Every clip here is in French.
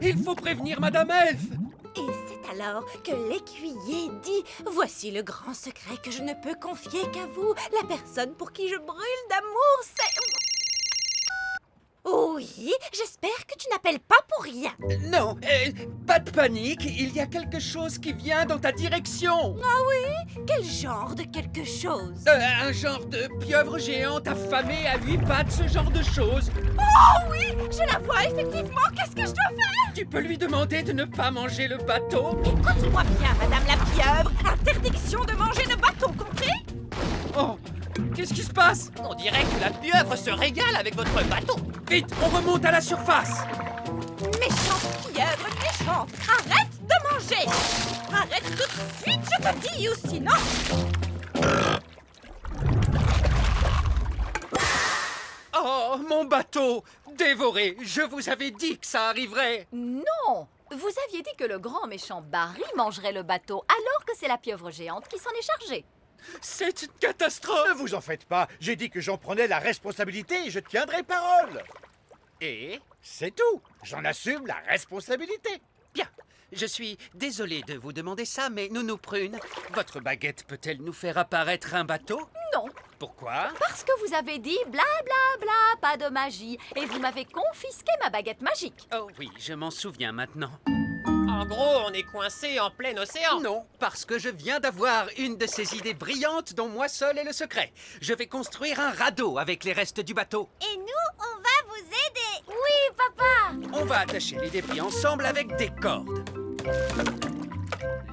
Il faut prévenir Madame Elfe. Et c'est alors que l'écuyer dit « Voici le grand secret que je ne peux confier qu'à vous. La personne pour qui je brûle d'amour, c'est... » Oui, j'espère que tu n'appelles pas pour rien. Non, pas de panique, il y a quelque chose qui vient dans ta direction. Ah oui? Quel genre de quelque chose? Un genre de pieuvre géante affamée à 8 pattes, ce genre de choses. Oh oui, je la vois effectivement. Qu'est-ce que je dois faire? Tu peux lui demander de ne pas manger le bateau. Écoute-moi bien, Madame la pieuvre. Interdiction de manger de bateau, compris? Oh, qu'est-ce qui se passe? On dirait que la pieuvre se régale avec votre bateau. Vite, on remonte à la surface. Méchante pieuvre, méchante. Arrête de manger. Arrête tout de suite, je te dis, ou sinon... Oh, mon bateau! Dévoré! Je vous avais dit que ça arriverait! Non! Vous aviez dit que le grand méchant Barry mangerait le bateau, alors que c'est la pieuvre géante qui s'en est chargée. C'est une catastrophe! Ne vous en faites pas, j'ai dit que j'en prenais la responsabilité et je tiendrai parole. Et? C'est tout, j'en assume la responsabilité. Bien. Je suis désolé de vous demander ça, mais Nounou Prune, votre baguette peut-elle nous faire apparaître un bateau? Non, Pourquoi? parce que vous avez dit bla bla bla, pas de magie, et vous m'avez confisqué ma baguette magique. Oh oui, je m'en souviens maintenant. En gros, on est coincé en plein océan. Non, parce que je viens d'avoir une de ces idées brillantes dont moi seul est le secret. Je vais construire un radeau avec les restes du bateau. Et nous, on va vous aider. Oui, papa. On va attacher les débris ensemble avec des cordes.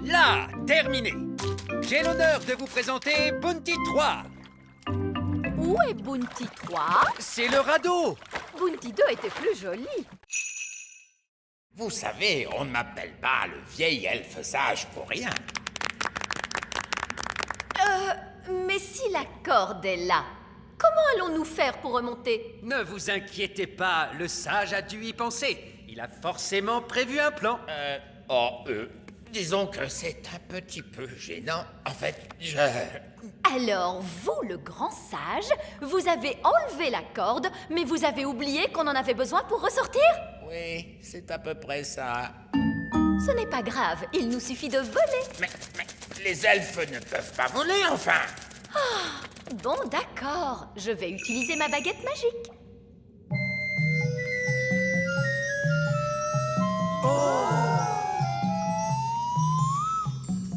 Là, terminé. J'ai l'honneur de vous présenter Bounty 3. Où est Bounty 3? C'est le radeau. Bounty 2 était plus joli. Vous savez, on ne m'appelle pas le vieil elfe sage pour rien. Mais si la corde est là, comment allons-nous faire pour remonter? Ne vous inquiétez pas, le sage a dû y penser. Il a forcément prévu un plan. Disons que c'est un petit peu gênant. En fait, Alors, vous, le grand sage, vous avez enlevé la corde, mais vous avez oublié qu'on en avait besoin pour ressortir? Oui, c'est à peu près ça. Ce n'est pas grave, il nous suffit de voler. Mais les elfes ne peuvent pas voler, enfin. Bon, d'accord, je vais utiliser ma baguette magique.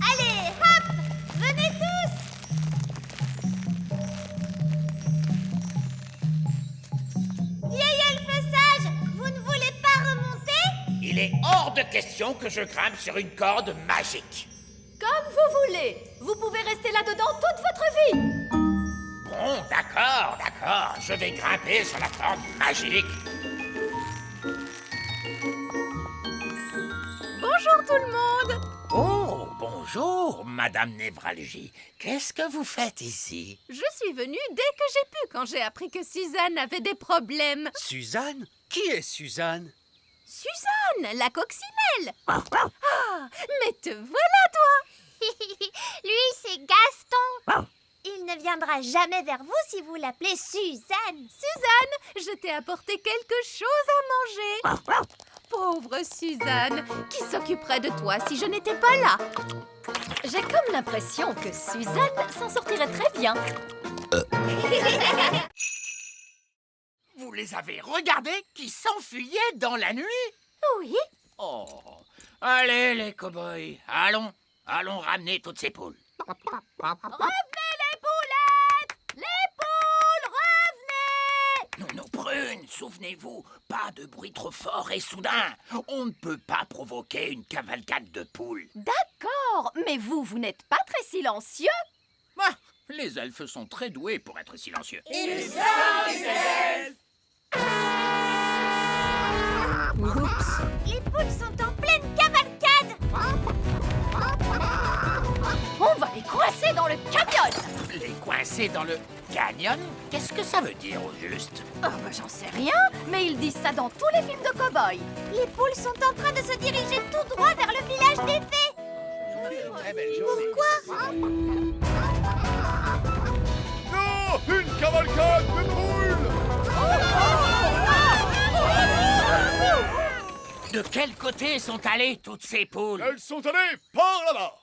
Allez, hop. Venez tous. Vieil elfe sage, vous ne voulez pas remonter? Il est hors de question que je grimpe sur une corde magique. Comme vous voulez, vous pouvez rester là-dedans toute votre vie. Bon, d'accord, je vais grimper sur la corde magique. Bonjour tout le monde. Oh, bonjour, Madame Névralgie. Qu'est-ce que vous faites ici? Je suis venue dès que j'ai pu quand j'ai appris que Suzanne avait des problèmes. Suzanne? Qui est Suzanne? Suzanne, la coccinelle. Ah, mais te voilà toi. Lui, c'est Gaston. Il ne viendra jamais vers vous si vous l'appelez Suzanne. Suzanne, je t'ai apporté quelque chose à manger. Pauvre Suzanne, qui s'occuperait de toi si je n'étais pas là? J'ai comme l'impression que Suzanne s'en sortirait très bien. Vous les avez regardés qui s'enfuyaient dans la nuit? Oui. Oh, allez les cow-boys, allons ramener toutes ces poules. Revenez les poulettes! Les poules, revenez! Non, Prune, souvenez-vous, pas de bruit trop fort et soudain. On ne peut pas provoquer une cavalcade de poules. D'accord, mais vous n'êtes pas très silencieux. Ah, les elfes sont très doués pour être silencieux. Oups. Les poules sont en pleine cavalcade! On va les coincer dans le canyon. Les coincer dans le canyon? Qu'est-ce que ça veut dire au juste? Oh, j'en sais rien, mais ils disent ça dans tous les films de cow-boys. Les poules sont en train de se diriger tout droit vers le village des fées. Pourquoi? Non, une cavalcade de poules. De quel côté sont allées toutes ces poules? Elles sont allées par là-bas.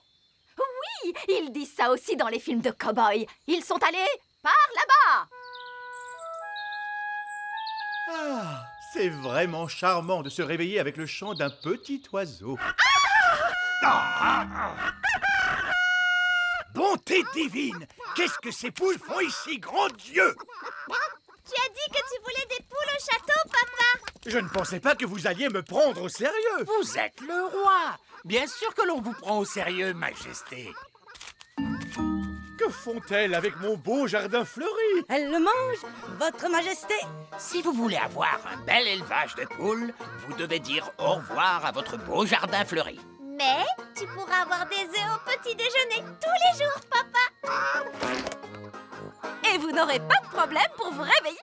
Oui, ils disent ça aussi dans les films de cow-boys. Ils sont allés par là-bas. Ah, c'est vraiment charmant de se réveiller avec le chant d'un petit oiseau. Bonté divine! Qu'est-ce que ces poules font ici, grand Dieu? Tu as dit que tu voulais des poules au château, papa. Je ne pensais pas que vous alliez me prendre au sérieux. Vous êtes le roi. Bien sûr que l'on vous prend au sérieux, Majesté. Que font-elles avec mon beau jardin fleuri? Elle le mange, votre majesté. Si vous voulez avoir un bel élevage de poules, vous devez dire au revoir à votre beau jardin fleuri. Mais tu pourras avoir des œufs au petit déjeuner tous les jours, papa. Et vous n'aurez pas de problème pour vous réveiller.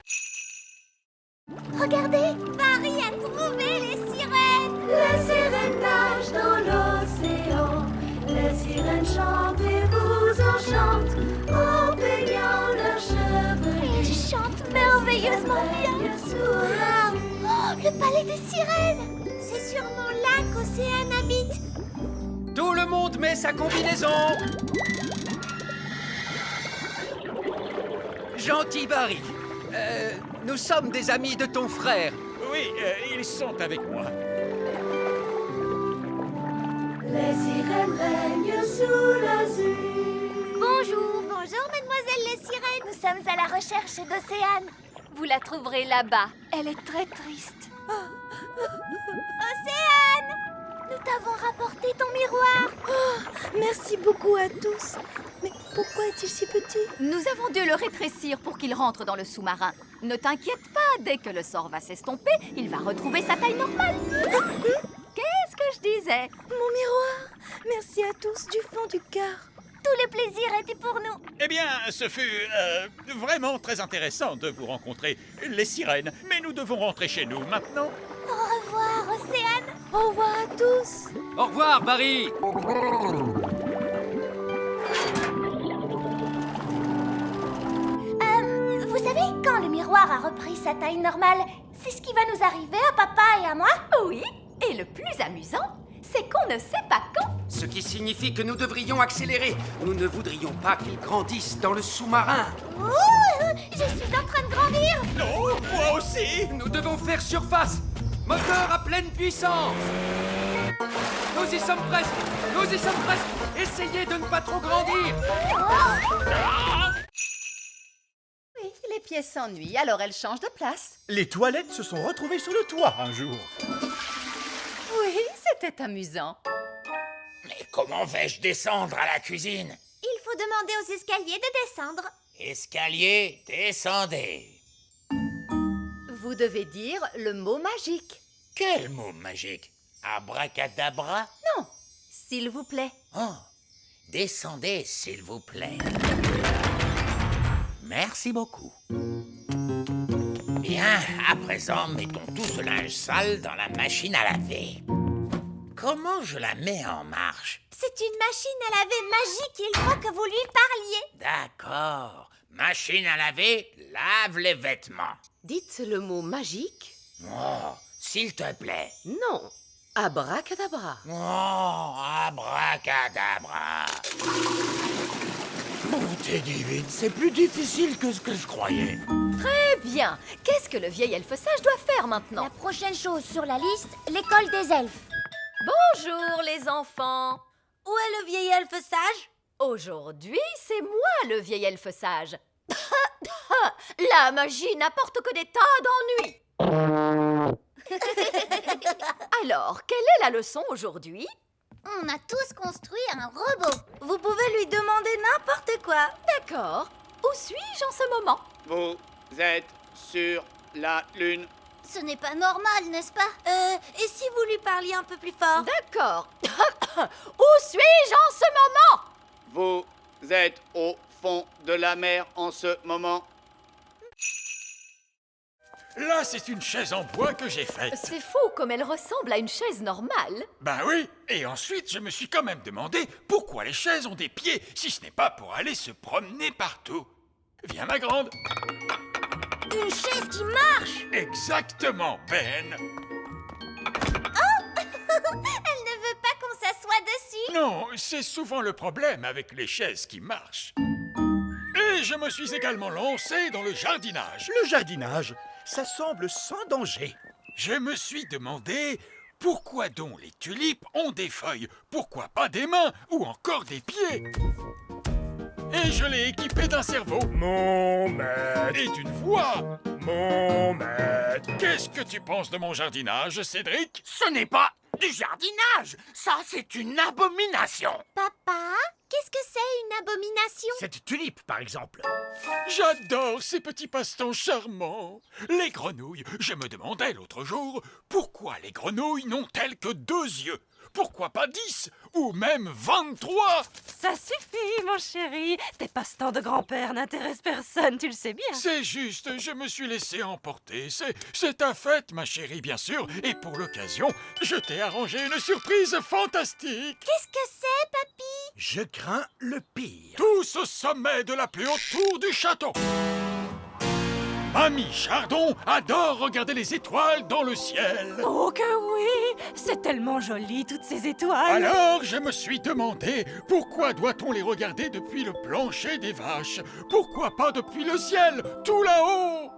Regardez, Marie a trouvé les sirènes. Les sirènes nagent dans l'océan, les sirènes chantent et vous enchantent en baignant leurs cheveux. Elles chantent merveilleusement bien. Oh, le palais des sirènes. C'est sur mon lac qu'Océane habite. Tout le monde met sa combinaison. Gentil Barry, nous sommes des amis de ton frère. Oui, ils sont avec moi. Les sirènes règnent sous l'azur. Bonjour, bonjour, mademoiselle les sirènes. Nous sommes à la recherche d'Océane. Vous la trouverez là-bas. Elle est très triste. Océane, nous t'avons rapporté ton miroir. Merci beaucoup à tous. Mais pourquoi est-il si petit? Nous avons dû le rétrécir pour qu'il rentre dans le sous-marin. Ne t'inquiète pas, dès que le sort va s'estomper, il va retrouver sa taille normale. Qu'est-ce que je disais? Mon miroir. Merci à tous du fond du cœur. Tout le plaisir était pour nous. Eh bien, ce fut vraiment très intéressant de vous rencontrer, les sirènes. Mais nous devons rentrer chez nous maintenant. Au revoir, Océane. Au revoir à tous. Au revoir Barry. Vous savez, quand le miroir a repris sa taille normale, c'est ce qui va nous arriver à papa et à moi. Oui, et le plus amusant, c'est qu'on ne sait pas quand. Ce qui signifie que nous devrions accélérer. Nous ne voudrions pas qu'ils grandissent dans le sous-marin. Ouh, je suis en train de grandir. Non, moi aussi. Nous devons faire surface. Moteur à pleine puissance. Nous y sommes presque. Nous y sommes presque. Essayez de ne pas trop grandir. Oui, les pièces s'ennuient, alors elles changent de place. Les toilettes se sont retrouvées sur le toit un jour. Oui, c'était amusant. Mais comment vais-je descendre à la cuisine? Il faut demander aux escaliers de descendre. Escalier, descendez. Vous devez dire le mot magique. Quel mot magique? Abracadabra? Non, s'il vous plaît. Oh, descendez, s'il vous plaît. Merci beaucoup. Bien, à présent, mettons tout ce linge sale dans la machine à laver. Comment je la mets en marche? C'est une machine à laver magique. Il faut que vous lui parliez. D'accord. Machine à laver, lave les vêtements. Dites le mot magique. Oh, s'il te plaît. Non. Abracadabra. Oh, abracadabra. Bonté divine, c'est plus difficile que ce que je croyais. Très bien. Qu'est-ce que le vieil elfe sage doit faire maintenant? La prochaine chose sur la liste, l'école des elfes. Bonjour les enfants. Où est le vieil elfe sage? Aujourd'hui, c'est moi le vieil elfe sage. La magie n'apporte que des tas d'ennuis. Alors, quelle est la leçon aujourd'hui? On a tous construit un robot. Vous pouvez lui demander n'importe quoi. D'accord. Où suis-je en ce moment? Vous êtes sur la Lune. Ce n'est pas normal, n'est-ce pas? Et si vous lui parliez un peu plus fort? D'accord. Où suis-je en ce moment? Vous êtes au fond de la mer en ce moment. Là, c'est une chaise en bois que j'ai faite. C'est fou comme elle ressemble à une chaise normale. Ben oui, et ensuite je me suis quand même demandé pourquoi les chaises ont des pieds si ce n'est pas pour aller se promener partout. Viens ma grande. Une chaise qui marche. Exactement, Ben. Elle ne veut pas qu'on s'assoie dessus. Non, c'est souvent le problème avec les chaises qui marchent. Et je me suis également lancé dans le jardinage. Le jardinage, ça semble sans danger. Je me suis demandé pourquoi donc les tulipes ont des feuilles, pourquoi pas des mains ou encore des pieds. Et je l'ai équipé d'un cerveau. Mon maître, Et d'une voix. mon maître. Qu'est-ce que tu penses de mon jardinage, Cédric? Ce n'est pas du jardinage. Ça, c'est une abomination. Papa, qu'est-ce que c'est une abomination? Cette tulipe, par exemple. J'adore ces petits passe-temps charmants. Les grenouilles. Je me demandais l'autre jour pourquoi les grenouilles n'ont-elles que 2 yeux? Pourquoi pas 10 ou même 23? Ça suffit, mon chéri. Tes passe-temps de grand-père n'intéressent personne, tu le sais bien. C'est juste, je me suis laissé emporter. C'est ta fête, ma chérie, bien sûr. Et pour l'occasion, je t'ai arrangé une surprise fantastique. Qu'est-ce que c'est, papy? Je crains le pire. Tous au sommet de la plus haute tour du château. Mamie Chardon adore regarder les étoiles dans le ciel. Oh que oui, c'est tellement joli, toutes ces étoiles. Alors, je me suis demandé pourquoi doit-on les regarder depuis le plancher des vaches? Pourquoi pas depuis le ciel, tout là-haut?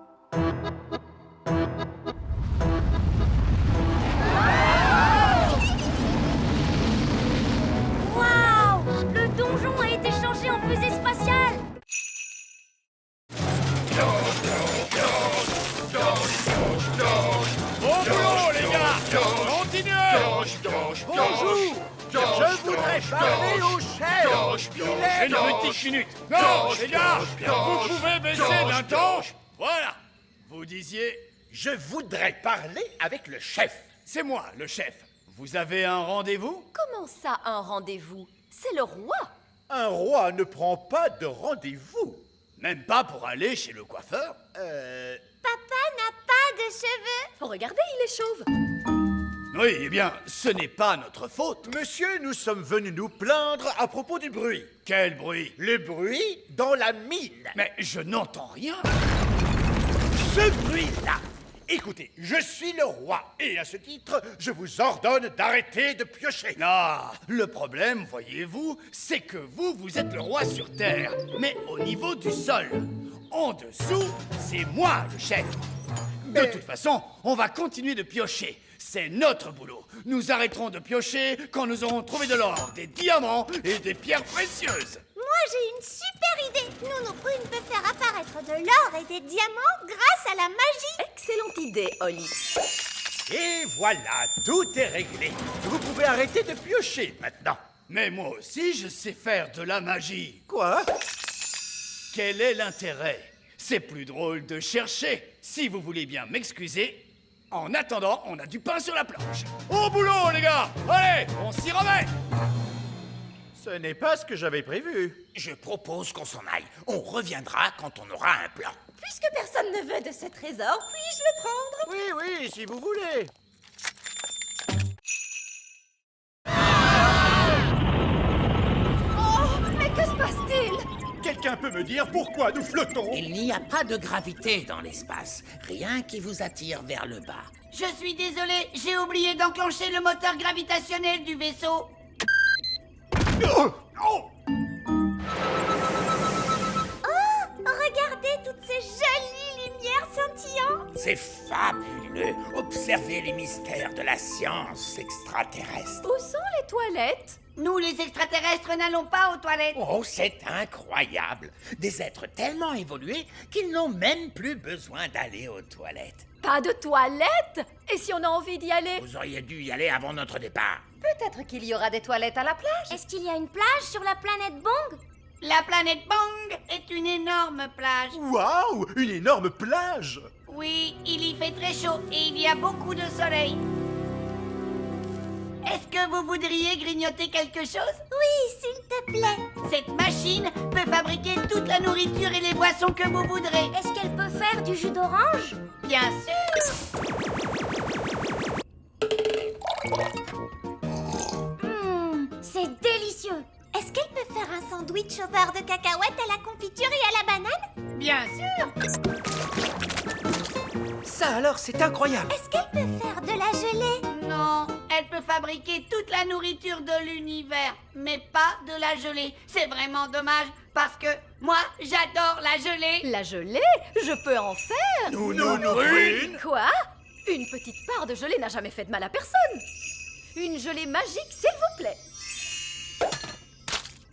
Waouh! Le donjon a été changé en fusée spatiale. Bon boulot, les gars. Continuez. Bonjour. Je voudrais parler au chef. Une petite minute. Non, les gars, vous pouvez baisser d'un ton. Voilà. Vous disiez, je voudrais parler avec le chef. C'est moi, le chef. Vous avez un rendez-vous? Comment ça, un rendez-vous? C'est le roi. Un roi ne prend pas de rendez-vous. Même pas pour aller chez le coiffeur? Papa n'a pas de cheveux. Regardez, il est chauve. Oui, eh bien, ce n'est pas notre faute. Monsieur, nous sommes venus nous plaindre à propos du bruit. Quel bruit? Le bruit dans la mine. Mais je n'entends rien. Ce bruit-là. Écoutez, je suis le roi, et à ce titre, je vous ordonne d'arrêter de piocher. Ah, le problème, voyez-vous, c'est que vous êtes le roi sur Terre, mais au niveau du sol. En dessous, c'est moi le chef. De toute façon, on va continuer de piocher. C'est notre boulot. Nous arrêterons de piocher quand nous aurons trouvé de l'or, des diamants et des pierres précieuses. Moi, j'ai une super idée. Nous brune peut faire apparaître de l'or et des diamants grâce à la magie. Excellente idée, Holly. Et voilà, tout est réglé. Vous pouvez arrêter de piocher maintenant. Mais moi aussi, je sais faire de la magie. Quoi? Quel est l'intérêt? C'est plus drôle de chercher. Si vous voulez bien m'excuser, en attendant, on a du pain sur la planche. Au boulot, les gars! Allez, on s'y remet! Ce n'est pas ce que j'avais prévu. Je propose qu'on s'en aille. On reviendra quand on aura un plan. Puisque personne ne veut de ce trésor, puis-je le prendre? Oui, si vous voulez. Oh, mais que se passe-t-il? Quelqu'un peut me dire pourquoi nous flottons? Il n'y a pas de gravité dans l'espace. Rien qui vous attire vers le bas. Je suis désolé, j'ai oublié d'enclencher le moteur gravitationnel du vaisseau. Oh, regardez toutes ces jolies lumières scintillantes. C'est fabuleux. Observez les mystères de la science extraterrestre. Où sont les toilettes? Nous, les extraterrestres, n'allons pas aux toilettes. Oh, c'est incroyable. Des êtres tellement évolués qu'ils n'ont même plus besoin d'aller aux toilettes. Pas de toilettes? Et si on a envie d'y aller? Vous auriez dû y aller avant notre départ. Peut-être qu'il y aura des toilettes à la plage. Est-ce qu'il y a une plage sur la planète Bong? La planète Bang est une énorme plage. Waouh, une énorme plage! Oui, il y fait très chaud et il y a beaucoup de soleil. Est-ce que vous voudriez grignoter quelque chose? Oui, s'il te plaît. Cette machine peut fabriquer toute la nourriture et les boissons que vous voudrez. Est-ce qu'elle peut faire du jus d'orange? Bien sûr. C'est délicieux. Est-ce qu'elle peut faire un sandwich au beurre de cacahuète, à la confiture et à la banane? Bien sûr. Ça alors, c'est incroyable. Est-ce qu'elle peut faire de la gelée? Non, elle peut fabriquer toute la nourriture de l'univers, mais pas de la gelée. C'est vraiment dommage, parce que moi, j'adore la gelée. La gelée? Je peux en faire. Nous, Prune. Quoi? Une petite part de gelée n'a jamais fait de mal à personne. Une gelée magique, s'il vous plaît.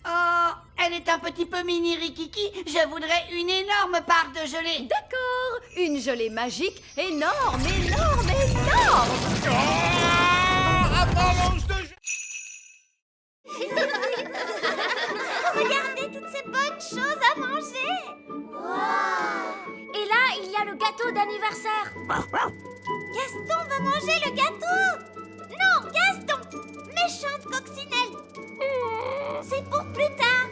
Oh, elle est un petit peu mini Rikiki. Je voudrais une énorme part de gelée. D'accord, une gelée magique énorme, énorme, énorme. Avalanche de Regardez toutes ces bonnes choses à manger. Et là, il y a le gâteau d'anniversaire. Gaston va manger le gâteau. Non, Gaston, méchante coccinelle. C'est pour plus tard.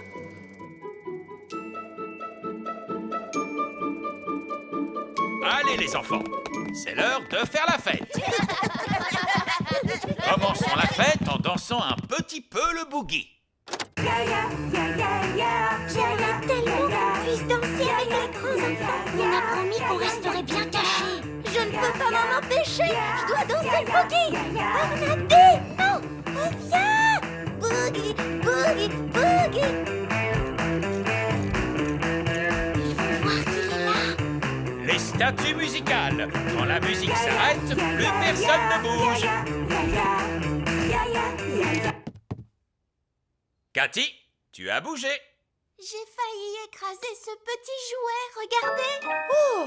Allez les enfants, c'est l'heure de faire la fête. Commençons la fête en dansant un petit peu le boogie. J'aimerais tellement qu'on puisse danser avec les grands enfants. On a promis qu'on resterait bien cachés. Je ne peux pas m'en empêcher. Je dois danser le boogie. Barnabé, non, reviens. Boogie, boogie, boogie. Ils vont voir qu'il est là. Les statues musicales. Quand la musique s'arrête, plus personne ne bouge. Cathy, tu as bougé. J'ai failli écraser ce petit jouet, regardez. Oh,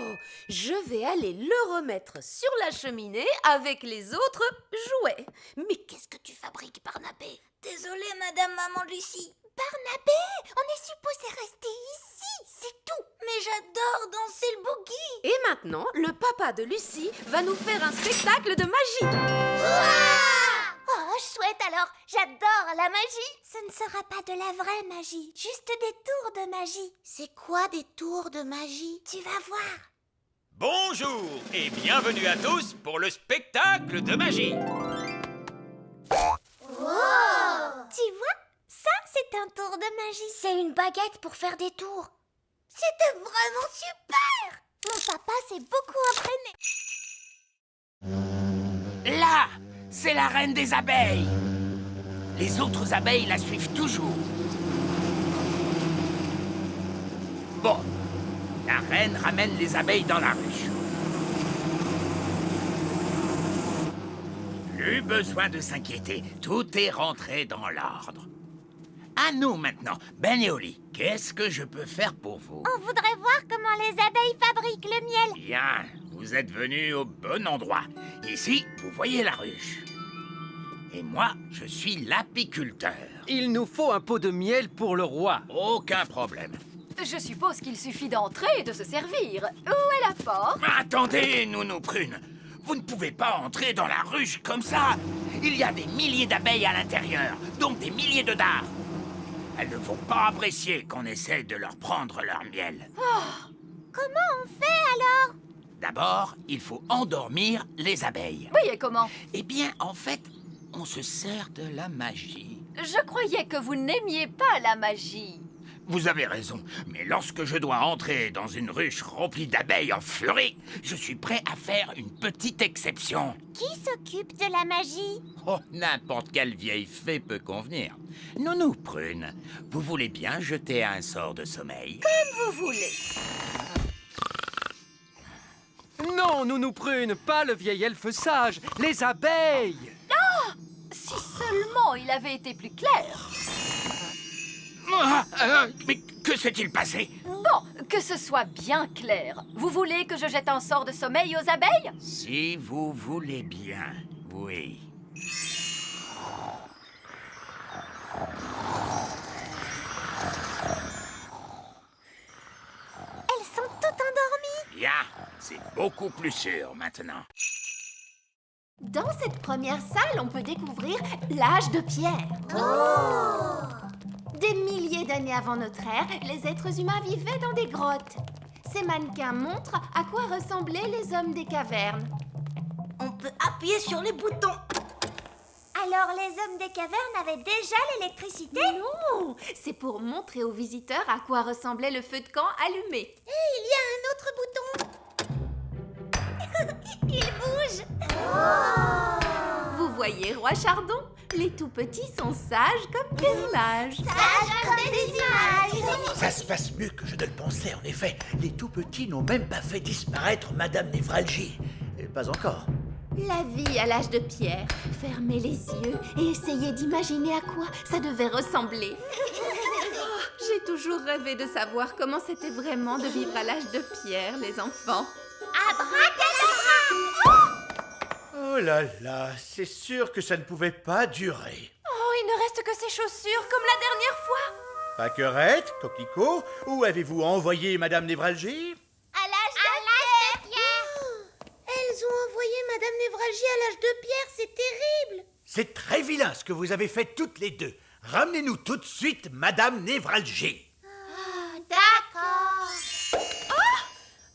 je vais aller le remettre sur la cheminée avec les autres jouets. Mais qu'est-ce que tu fabriques, Barnabé? Désolée, Madame Maman Lucie. Barnabé, on est supposé rester ici, c'est tout. Mais j'adore danser le boogie. Et maintenant, le papa de Lucie va nous faire un spectacle de magie. Oh, chouette alors, j'adore la magie. Ce ne sera pas de la vraie magie, juste des tours de magie. C'est quoi des tours de magie? Tu vas voir. Bonjour et bienvenue à tous pour le spectacle de magie. Tu vois, ça c'est un tour de magie. C'est une baguette pour faire des tours. C'était vraiment super. Mon papa s'est beaucoup entraîné. Là, c'est la reine des abeilles. Les autres abeilles la suivent toujours. Bon, la reine ramène les abeilles dans la ruche. Plus besoin de s'inquiéter, tout est rentré dans l'ordre. À nous maintenant, Ben et Oli, qu'est-ce que je peux faire pour vous? On voudrait voir comment les abeilles fabriquent le miel. Bien, vous êtes venus au bon endroit. Ici, vous voyez la ruche. Et moi, je suis l'apiculteur. Il nous faut un pot de miel pour le roi. Aucun problème. Je suppose qu'il suffit d'entrer et de se servir. Où est la porte? Attendez, Nounou Prune. Vous ne pouvez pas entrer dans la ruche comme ça. Il y a des milliers d'abeilles à l'intérieur, donc des milliers de dards. Elles ne vont pas apprécier qu'on essaie de leur prendre leur miel. Comment on fait alors? D'abord, il faut endormir les abeilles. Oui, et comment? Eh bien, en fait, on se sert de la magie. Je croyais que vous n'aimiez pas la magie. Vous avez raison, mais lorsque je dois entrer dans une ruche remplie d'abeilles en furie, je suis prêt à faire une petite exception. Qui s'occupe de la magie? Oh, n'importe quelle vieille fée peut convenir. Nounou Prune, vous voulez bien jeter un sort de sommeil? Comme vous voulez. Non, Nounou Prune, pas le vieil elfe sage, les abeilles. Ah! Si seulement il avait été plus clair. Mais que s'est-il passé? Bon, que ce soit bien clair. Vous voulez que je jette un sort de sommeil aux abeilles? Si vous voulez bien, oui. Elles sont toutes endormies. Bien, c'est beaucoup plus sûr maintenant. Dans cette première salle, on peut découvrir l'âge de pierre. Des milliers d'années avant notre ère, les êtres humains vivaient dans des grottes. Ces mannequins montrent à quoi ressemblaient les hommes des cavernes. On peut appuyer sur les boutons. Alors les hommes des cavernes avaient déjà l'électricité? Non, c'est pour montrer aux visiteurs à quoi ressemblait le feu de camp allumé. Et il y a un autre bouton. Il bouge. Vous voyez, Roi Chardon, les tout-petits sont sages comme des images. Sages comme des images. Ça se passe mieux que je ne le pensais, en effet. Les tout-petits n'ont même pas fait disparaître Madame Névralgie. Pas encore. La vie à l'âge de pierre. Fermez les yeux et essayez d'imaginer à quoi ça devait ressembler. Oh, j'ai toujours rêvé de savoir comment c'était vraiment de vivre à l'âge de pierre, les enfants. Oh là là, c'est sûr que ça ne pouvait pas durer. Oh, il ne reste que ces chaussures comme la dernière fois. Pâquerette, Coquelicot, où avez-vous envoyé Madame Névralgie? À l'âge de pierre. Elles ont envoyé Madame Névralgie à l'âge de pierre, c'est terrible. C'est très vilain ce que vous avez fait toutes les deux. Ramenez-nous tout de suite Madame Névralgie. D'accord.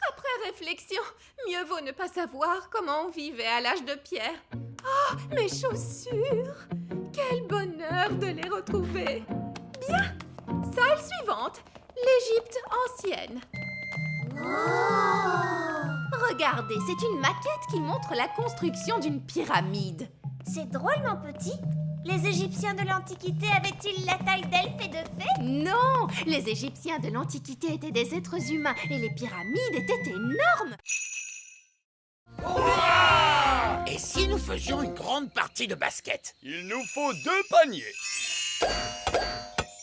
Après réflexion, mieux vaut ne pas savoir comment on vivait à l'âge de pierre. Oh, mes chaussures! Quel bonheur de les retrouver! Bien! Salle suivante, l'Égypte ancienne. Regardez, c'est une maquette qui montre la construction d'une pyramide. C'est drôle, mon petit. Les Égyptiens de l'Antiquité avaient-ils la taille d'elfes et de fées? Non! Les Égyptiens de l'Antiquité étaient des êtres humains et les pyramides étaient énormes. Et si nous faisions une grande partie de basket? Il nous faut 2 paniers.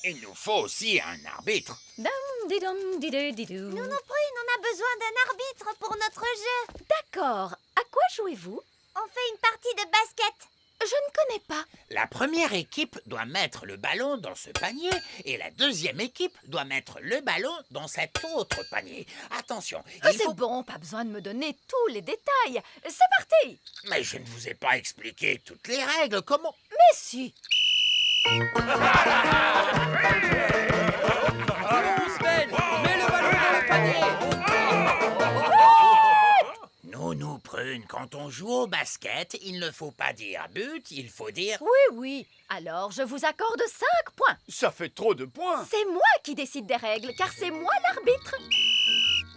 Il nous faut aussi un arbitre. Nous non plus, on a besoin d'un arbitre pour notre jeu. D'accord. À quoi jouez-vous? On fait une partie de basket. Je ne connais pas. La première équipe doit mettre le ballon dans ce panier et la deuxième équipe doit mettre le ballon dans cet autre panier. Attention, C'est bon, pas besoin de me donner tous les détails. C'est parti. Mais je ne vous ai pas expliqué toutes les règles, comment... Mais si. Sven, mets le ballon dans le panier. Nous, Prune, quand on joue au basket, il ne faut pas dire but, il faut dire... Oui. Alors, je vous accorde 5 points. Ça fait trop de points. C'est moi qui décide des règles, car c'est moi l'arbitre.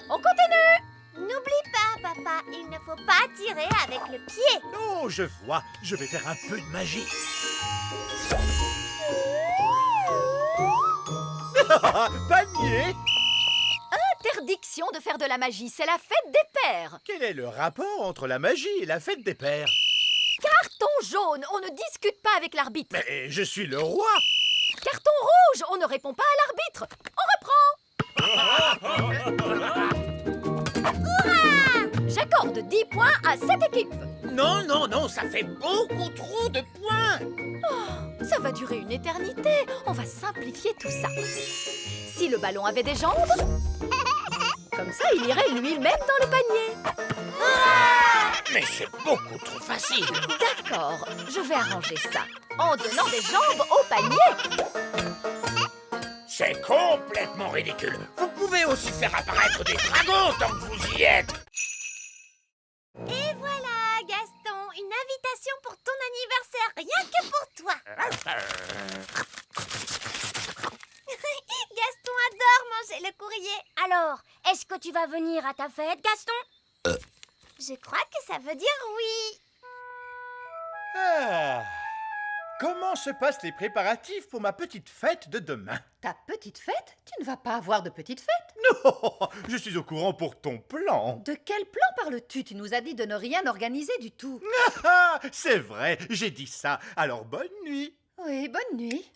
On continue. N'oublie pas, papa, il ne faut pas tirer avec le pied. Oh, je vois. Je vais faire un peu de magie. Panier! Interdiction de faire de la magie, c'est la fête des pères. Quel est le rapport entre la magie et la fête des pères? Carton jaune, on ne discute pas avec l'arbitre. Mais je suis le roi! Carton rouge, on ne répond pas à l'arbitre. On reprend. J'accorde 10 points à cette équipe. Non, ça fait beaucoup trop de points. Oh, ça va durer une éternité. On va simplifier tout ça. Si le ballon avait des jambes, comme ça, il irait lui-même dans le panier. Mais c'est beaucoup trop facile. D'accord, je vais arranger ça en donnant des jambes au panier. C'est complètement ridicule. Vous pouvez aussi faire apparaître des dragons tant que vous y êtes. Et voilà, Gaston, une invitation pour ton anniversaire, rien que pour toi. Gaston adore manger le courrier. Alors, est-ce que tu vas venir à ta fête, Gaston? Je crois que ça veut dire oui. Ah. Comment se passent les préparatifs pour ma petite fête de demain? Ta petite fête? Tu ne vas pas avoir de petite fête? Non, je suis au courant pour ton plan. De quel plan parles-tu? Tu nous as dit de ne rien organiser du tout. Ah, c'est vrai, j'ai dit ça. Alors bonne nuit. Oui, bonne nuit.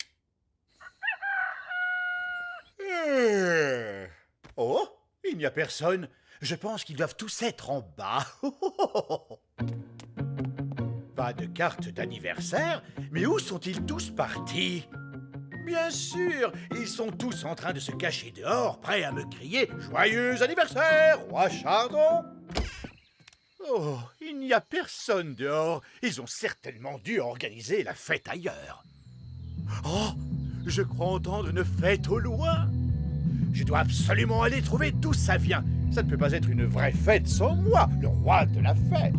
Oh, il n'y a personne. Je pense qu'ils doivent tous être en bas. Pas de carte d'anniversaire, mais où sont-ils tous partis? Bien sûr, ils sont tous en train de se cacher dehors, prêts à me crier « Joyeux anniversaire, roi Chardon !» Oh, il n'y a personne dehors. Ils ont certainement dû organiser la fête ailleurs. Oh, je crois entendre une fête au loin. Je dois absolument aller trouver d'où ça vient. Ça ne peut pas être une vraie fête sans moi, le roi de la fête.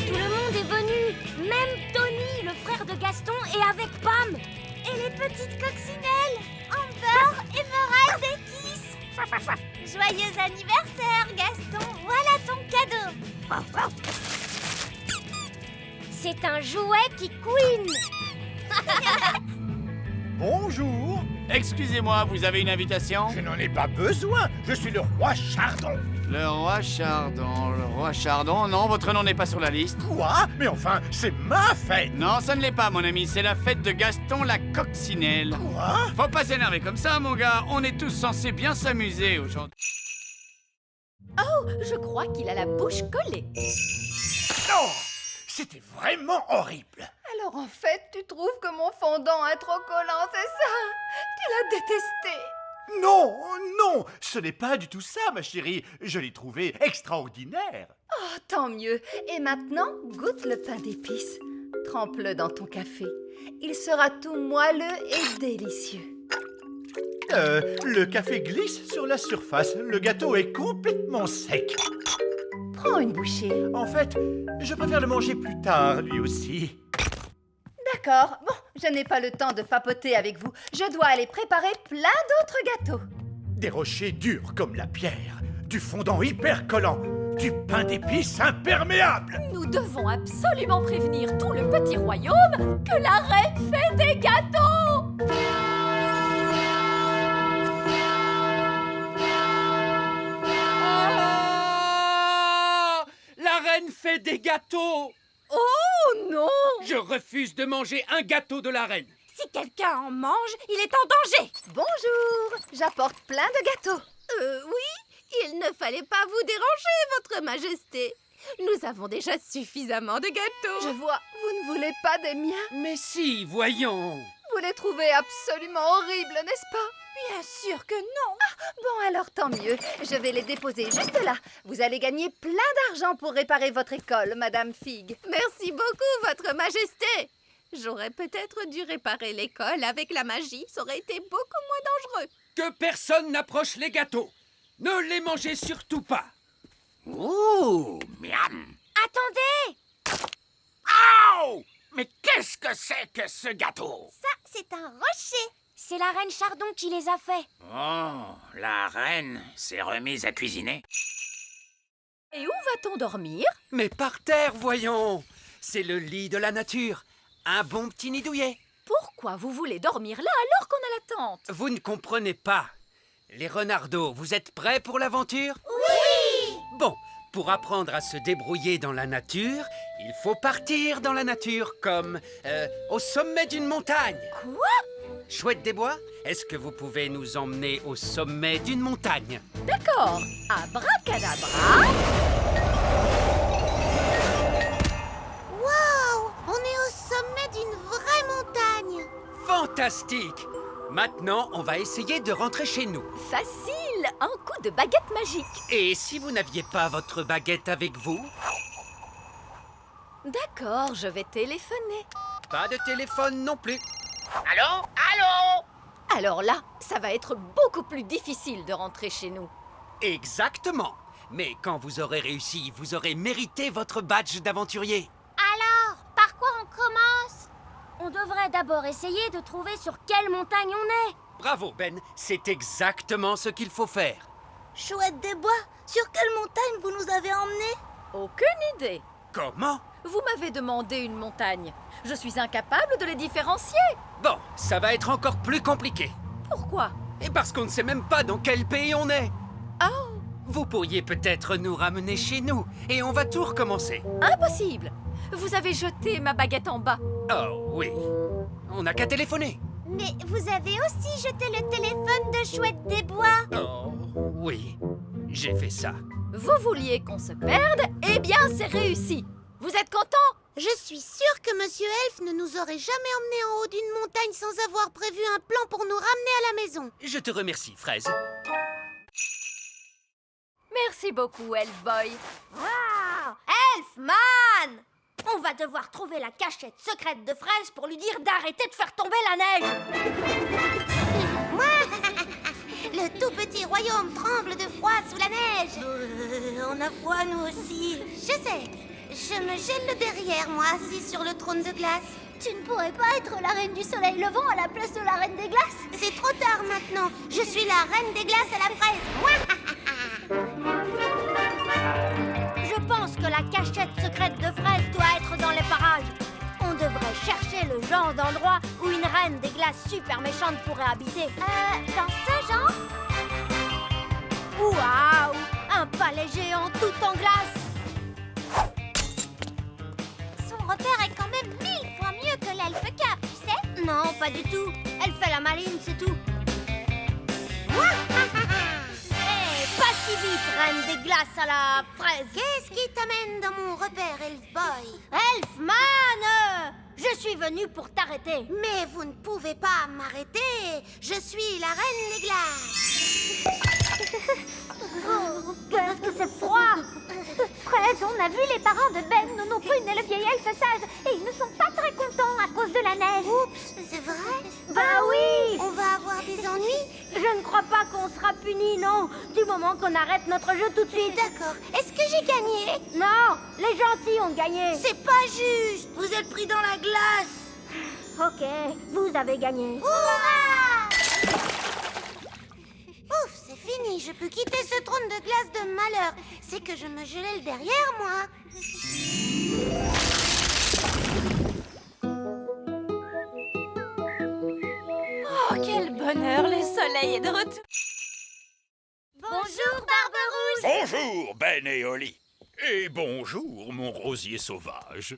Tout le monde est venu, même Tony, le frère de Gaston, et avec Pam. Et les petites coccinelles, Amber, Emerald et Kiss. Joyeux anniversaire, Gaston, voilà ton cadeau. C'est un jouet qui couine. Bonjour. Excusez-moi, vous avez une invitation? Je n'en ai pas besoin. Je suis le roi Chardon. Le roi Chardon, le roi Chardon. Non, votre nom n'est pas sur la liste. Quoi? Mais enfin, c'est ma fête. Non, ça ne l'est pas, mon ami. C'est la fête de Gaston la coccinelle. Quoi? Faut pas s'énerver comme ça, mon gars. On est tous censés bien s'amuser aujourd'hui. Oh, je crois qu'il a la bouche collée. Non! C'était vraiment horrible. Alors en fait, tu trouves que mon fondant est trop collant, c'est ça? Tu l'as détesté. Non, non, ce n'est pas du tout ça, ma chérie. Je l'ai trouvé extraordinaire. Oh, tant mieux. Et maintenant, goûte le pain d'épices. Trempe-le dans ton café. Il sera tout moelleux et délicieux. Le café glisse sur la surface. Le gâteau est complètement sec. Prends une bouchée. En fait, je préfère le manger plus tard, lui aussi. D'accord. Bon, je n'ai pas le temps de papoter avec vous. Je dois aller préparer plein d'autres gâteaux. Des rochers durs comme la pierre, du fondant hyper collant, du pain d'épices imperméable. Nous devons absolument prévenir tout le petit royaume que la reine fait des gâteaux. La reine fait des gâteaux! Oh non! Je refuse de manger un gâteau de la reine. Si quelqu'un en mange, il est en danger. Bonjour, j'apporte plein de gâteaux. Oui, il ne fallait pas vous déranger, votre majesté. Nous avons déjà suffisamment de gâteaux. Je vois, vous ne voulez pas des miens? Mais si, voyons. Vous les trouvez absolument horribles, n'est-ce pas? Bien sûr que non. Bon, alors tant mieux. Je vais les déposer juste là. Vous allez gagner plein d'argent pour réparer votre école, Madame Fig. Merci beaucoup, votre majesté. J'aurais peut-être dû réparer l'école avec la magie. Ça aurait été beaucoup moins dangereux. Que personne n'approche les gâteaux. Ne les mangez surtout pas. Ouh, miam. Attendez! Aouh! Mais qu'est-ce que c'est que ce gâteau? Ça, c'est un rocher. C'est la reine Chardon qui les a faits. Oh, la reine s'est remise à cuisiner. Et où va-t-on dormir? Mais par terre, voyons. C'est le lit de la nature. Un bon petit nid douillet. Pourquoi vous voulez dormir là alors qu'on a la tente? Vous ne comprenez pas. Les renardeaux, vous êtes prêts pour l'aventure? Oui! Bon, pour apprendre à se débrouiller dans la nature, il faut partir dans la nature, comme au sommet d'une montagne. Quoi? Chouette des Bois, est-ce que vous pouvez nous emmener au sommet d'une montagne? D'accord. Abracadabra. Waouh! On est au sommet d'une vraie montagne. Fantastique! Maintenant, on va essayer de rentrer chez nous. Facile, un coup de baguette magique. Et si vous n'aviez pas votre baguette avec vous? D'accord, je vais téléphoner. Pas de téléphone non plus. Allô? Allô? Alors là, ça va être beaucoup plus difficile de rentrer chez nous. Exactement. Mais quand vous aurez réussi, vous aurez mérité votre badge d'aventurier. Alors, par quoi on commence? On devrait d'abord essayer de trouver sur quelle montagne on est. Bravo, Ben. C'est exactement ce qu'il faut faire. Chouette des Bois, sur quelle montagne vous nous avez emmenés? Aucune idée. Comment? Vous m'avez demandé une montagne. Je suis incapable de les différencier. Bon, ça va être encore plus compliqué. Pourquoi? Et parce qu'on ne sait même pas dans quel pays on est. Oh! Vous pourriez peut-être nous ramener chez nous et on va tout recommencer. Impossible! Vous avez jeté ma baguette en bas. Oh oui. On n'a qu'à téléphoner. Mais vous avez aussi jeté le téléphone de Chouette des Bois. Oh oui, j'ai fait ça. Vous vouliez qu'on se perde? Eh bien, c'est réussi. Vous êtes content? Je suis sûre que Monsieur Elf ne nous aurait jamais emmenés en haut d'une montagne sans avoir prévu un plan pour nous ramener à la maison. Je te remercie, Fraise. Merci beaucoup, Elf Boy. Wow! Elfman! On va devoir trouver la cachette secrète de Fraise pour lui dire d'arrêter de faire tomber la neige. Le tout petit royaume tremble de froid sous la neige. On a froid, nous aussi. Je sais. Je me gèle le derrière, moi, assis sur le trône de glace. Tu ne pourrais pas être la reine du soleil levant à la place de la reine des glaces? C'est trop tard maintenant. Je suis la reine des glaces à la fraise. Je pense que la cachette secrète de Fraise doit être dans les parages. chercher le genre d'endroit où une reine des glaces super méchante pourrait habiter. Dans ce genre? Waouh! Un palais géant tout en glace! Son repère est quand même 1000 fois mieux que l'elfe cap, tu sais? Non, pas du tout. Elle fait la maline, c'est tout. Pas si vite, reine des glaces à la fraise. Qu'est-ce qui t'amène dans mon repère, Elf Boy? Elfman! Je suis venue pour t'arrêter. Mais vous ne pouvez pas m'arrêter. Je suis la reine des glaces. Oh, qu'est-ce que c'est froid! Fraise, on a vu les parents de Ben, Nono Prune et le vieil elfe sage, et ils ne sont pas très contents à cause de la neige. Oups, c'est vrai? Bah oui! On va avoir des ennuis? Je ne crois pas qu'on sera punis, non, du moment qu'on arrête notre jeu tout de suite. D'accord. Est-ce que j'ai gagné? Non, les gentils ont gagné. C'est pas juste! Vous êtes pris dans la glace. Ok, vous avez gagné. Hurrah! Ouf, c'est fini, je peux quitter ce trône de glace de malheur. C'est que je me gelais le derrière, moi. Oh, quel bonheur, le soleil est de retour. Bonjour, Barbe Rouge. Bonjour, Ben et Oli. Et bonjour, mon rosier sauvage.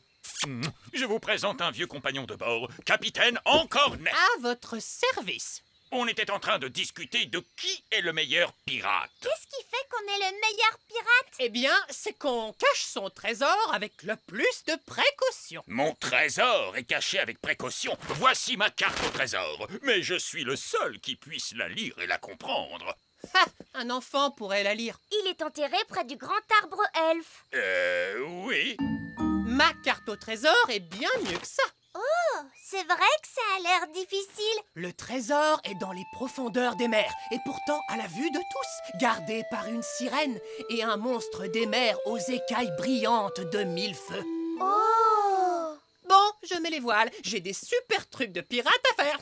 Je vous présente un vieux compagnon de bord, Capitaine Encornet. À votre service. On était en train de discuter de qui est le meilleur pirate. Qu'est-ce qui fait qu'on est le meilleur pirate? Eh bien, c'est qu'on cache son trésor avec le plus de précaution. Mon trésor est caché avec précaution. Voici ma carte au trésor. Mais je suis le seul qui puisse la lire et la comprendre. Ha! Un enfant pourrait la lire. Il est enterré près du grand arbre elfe. Oui. Ma carte au trésor est bien mieux que ça. Oh, c'est vrai que ça a l'air difficile. Le trésor est dans les profondeurs des mers, et pourtant à la vue de tous, gardé par une sirène et un monstre des mers aux écailles brillantes de 1000 feux. Oh! Bon, je mets les voiles, j'ai des super trucs de pirate à faire.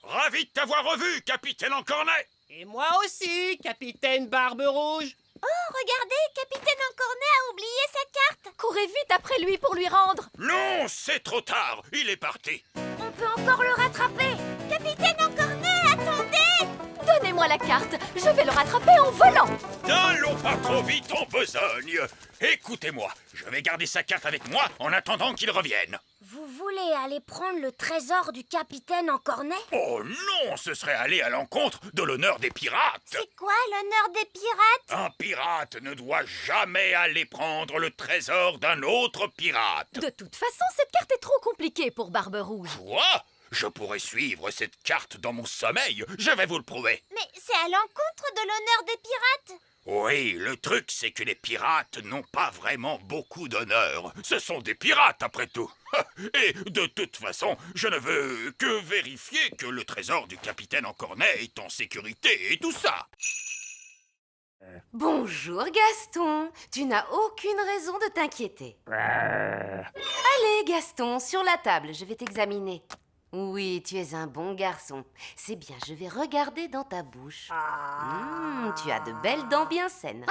Ravi de t'avoir revu, Capitaine Encornet. Et moi aussi, Capitaine Barbe Rouge. Oh, regardez, Capitaine Encornet a oublié sa carte. Courez vite après lui pour lui rendre. Non, c'est trop tard. Il est parti. On peut encore le rattraper. Capitaine Encornet, attendez! Donnez-moi la carte, je vais le rattraper en volant. N'allons pas trop vite en besogne. Écoutez-moi, je vais garder sa carte avec moi en attendant qu'il revienne. Vous voulez aller prendre le trésor du capitaine Encornet? Oh non, ce serait aller à l'encontre de l'honneur des pirates. C'est quoi l'honneur des pirates? Un pirate ne doit jamais aller prendre le trésor d'un autre pirate. De toute façon, cette carte est trop compliquée pour Barbe Rouge. Quoi? Je pourrais suivre cette carte dans mon sommeil, je vais vous le prouver. Mais c'est à l'encontre de l'honneur des pirates. Oui, le truc c'est que les pirates n'ont pas vraiment beaucoup d'honneur. Ce sont des pirates après tout. Et de toute façon, je ne veux que vérifier que le trésor du capitaine Encornet est en sécurité et tout ça. Bonjour Gaston, tu n'as aucune raison de t'inquiéter. Allez Gaston, sur la table, je vais t'examiner. Oui, tu es un bon garçon. C'est bien, je vais regarder dans ta bouche. Tu as de belles dents bien saines.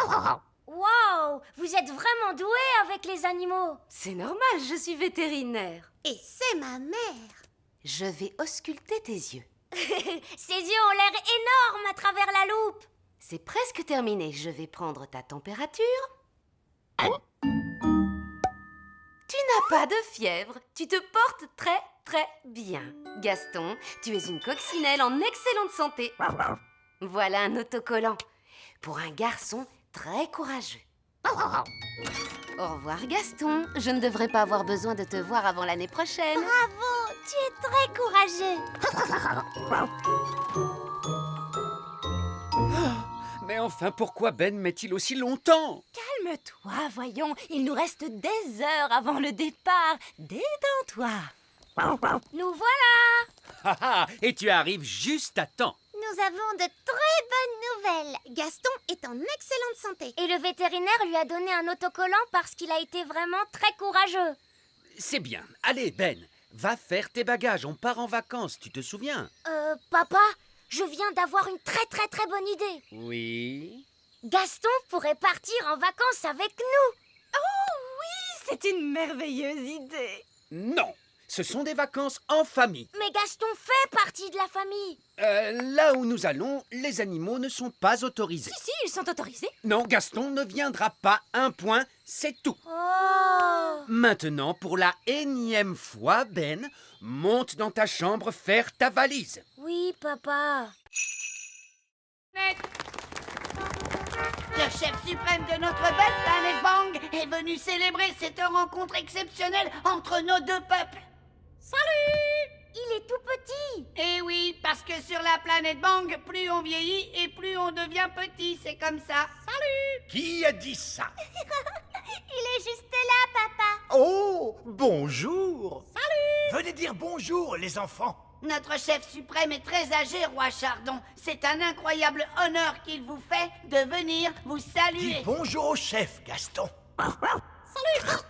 Wow, vous êtes vraiment doué avec les animaux. C'est normal, je suis vétérinaire. Et c'est ma mère. Je vais ausculter tes yeux. Ses yeux ont l'air énormes à travers la loupe. C'est presque terminé, je vais prendre ta température. Tu n'as pas de fièvre, tu te portes très très bien. Gaston, tu es une coccinelle en excellente santé. Voilà un autocollant pour un garçon très courageux. Au revoir Gaston, je ne devrais pas avoir besoin de te voir avant l'année prochaine. Bravo, tu es très courageux. Mais enfin, pourquoi Ben met-il aussi longtemps? Calme-toi, voyons, il nous reste des heures avant le départ. Détends-toi. Nous voilà. Et tu arrives juste à temps. Nous avons de très bonnes nouvelles. Gaston est en excellente santé. Et le vétérinaire lui a donné un autocollant parce qu'il a été vraiment très courageux. C'est bien. Allez, Ben, va faire tes bagages. On part en vacances, tu te souviens? Papa, je viens d'avoir une très très très bonne idée. Oui. Gaston pourrait partir en vacances avec nous. Oh oui, c'est une merveilleuse idée. Non, Ce sont des vacances en famille. Mais Gaston fait partie de la famille. Là où nous allons, les animaux ne sont pas autorisés. Si, ils sont autorisés. Non, Gaston ne viendra pas. Un point, c'est tout. Oh. Maintenant, pour la énième fois, Ben, monte dans ta chambre faire ta valise. Oui, papa. Le chef suprême de notre belle planète Bang est venu célébrer cette rencontre exceptionnelle entre nos deux peuples. Salut! Il est tout petit. Eh oui, parce que sur la planète Bang, plus on vieillit et plus on devient petit, c'est comme ça. Salut! Qui a dit ça? Il est juste là, papa. Oh, bonjour! Salut! Venez dire bonjour, les enfants. Notre chef suprême est très âgé, roi Chardon. C'est un incroyable honneur qu'il vous fait de venir vous saluer. Dis bonjour au chef, Gaston. Salut!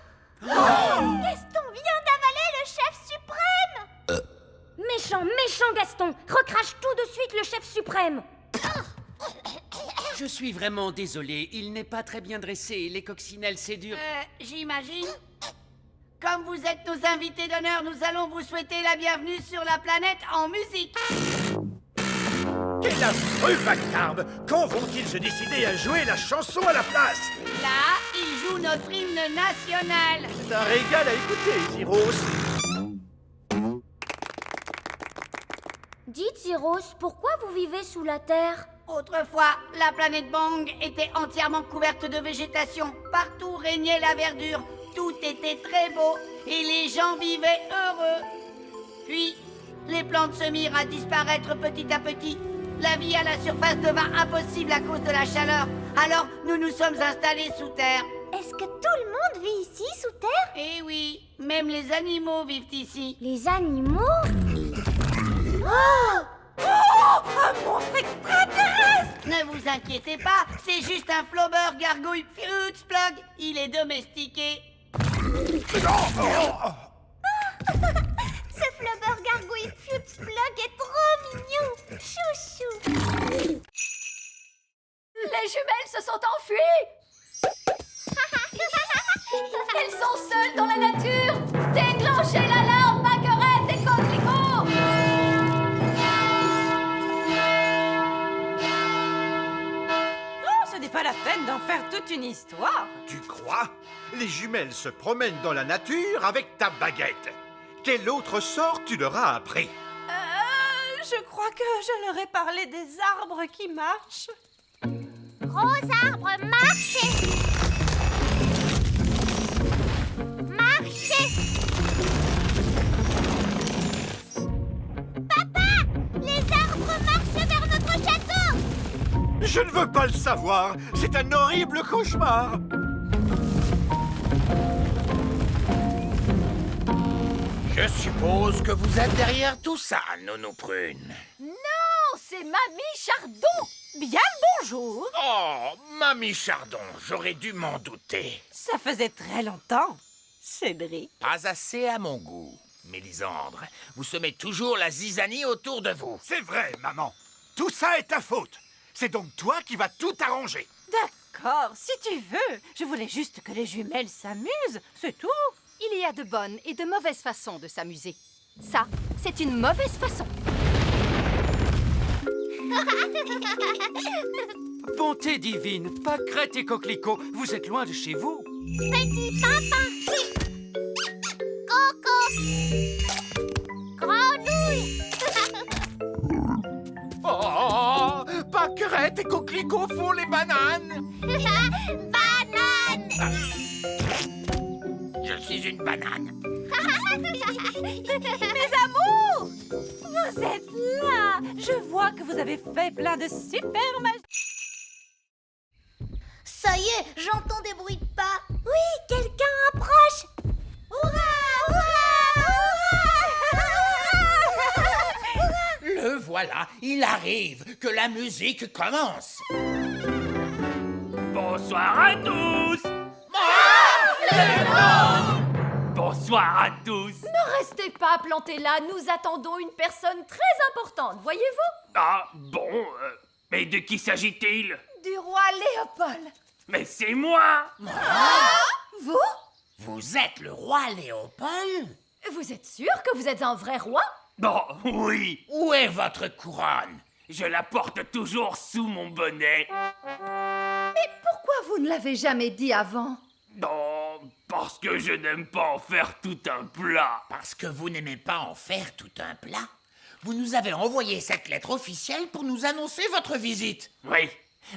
Gaston vient d'avaler le chef suprême. Méchant Gaston. Recrache tout de suite le chef suprême. Je suis vraiment désolé, il n'est pas très bien dressé. Les coccinelles, c'est dur. J'imagine. Comme vous êtes nos invités d'honneur, nous allons vous souhaiter la bienvenue sur la planète en musique. Quel affreux vacarme! Quand vont-ils se décider à jouer la chanson à la place? Là, ils jouent notre hymne national. C'est un régal à écouter, Zyros. Dites, Zyros, pourquoi vous vivez sous la terre? Autrefois, la planète Bang était entièrement couverte de végétation. Partout régnait la verdure. Tout était très beau et les gens vivaient heureux. Puis, les plantes se mirent à disparaître petit à petit. La vie à la surface devint impossible à cause de la chaleur. Alors, nous nous sommes installés sous terre. Est-ce que tout le monde vit ici, sous terre? Eh oui, même les animaux vivent ici. Les animaux? Un monstre extraterrestre! Ne vous inquiétez pas, c'est juste un flobber gargouille Futzplug. Il est domestiqué. Ce flubber gargouille Futzplug est trop mignon. Chouchou. Les jumelles se sont enfuies. Elles sont seules dans la nature. Déclenchez l'alarme, Paquerette et Coquelicot. Oh, ce n'est pas la peine d'en faire toute une histoire. Tu crois? Les jumelles se promènent dans la nature avec ta baguette. Quel autre sort tu leur as appris? Je crois que je leur ai parlé des arbres qui marchent. Gros arbre, marchez! Marchez! Papa! Les arbres marchent vers notre château! Je ne veux pas le savoir. C'est un horrible cauchemar. Je suppose que vous êtes derrière tout ça, Nounou Prune. Non, c'est Mamie Chardon. Bien le bonjour. Oh, Mamie Chardon, j'aurais dû m'en douter. Ça faisait très longtemps, Cédric. Pas assez à mon goût. Mélisandre, vous semez toujours la zizanie autour de vous. C'est vrai, maman. Tout ça est ta faute. C'est donc toi qui vas tout arranger. D'accord, si tu veux. Je voulais juste que les jumelles s'amusent, c'est tout. Il y a de bonnes et de mauvaises façons de s'amuser. Ça, c'est une mauvaise façon. Bonté divine, Pâquerette et Coquelicot, vous êtes loin de chez vous. Petit papa. Coco. Grenouille. Oh, Pâquerette et Coquelicot font les bananes. Banane. Je suis une banane. Mes amours, vous êtes là. Je vois que vous avez fait plein de super magie. Ça y est, j'entends des bruits de pas. Oui, quelqu'un approche. Hurrah, Le voilà, il arrive, que la musique commence. Bonsoir à tous. Bonsoir à tous. Ne restez pas plantés là, nous attendons une personne très importante, voyez-vous? Ah, bon, mais de qui s'agit-il? Du roi Léopold. Mais c'est moi. Vous? Vous êtes le roi Léopold? Vous êtes sûr que vous êtes un vrai roi? Bon, oui. Où est votre couronne? Je la porte toujours sous mon bonnet. Mais pourquoi vous ne l'avez jamais dit avant? Non, parce que je n'aime pas en faire tout un plat. Parce que vous n'aimez pas en faire tout un plat. Vous nous avez envoyé cette lettre officielle pour nous annoncer votre visite. Oui.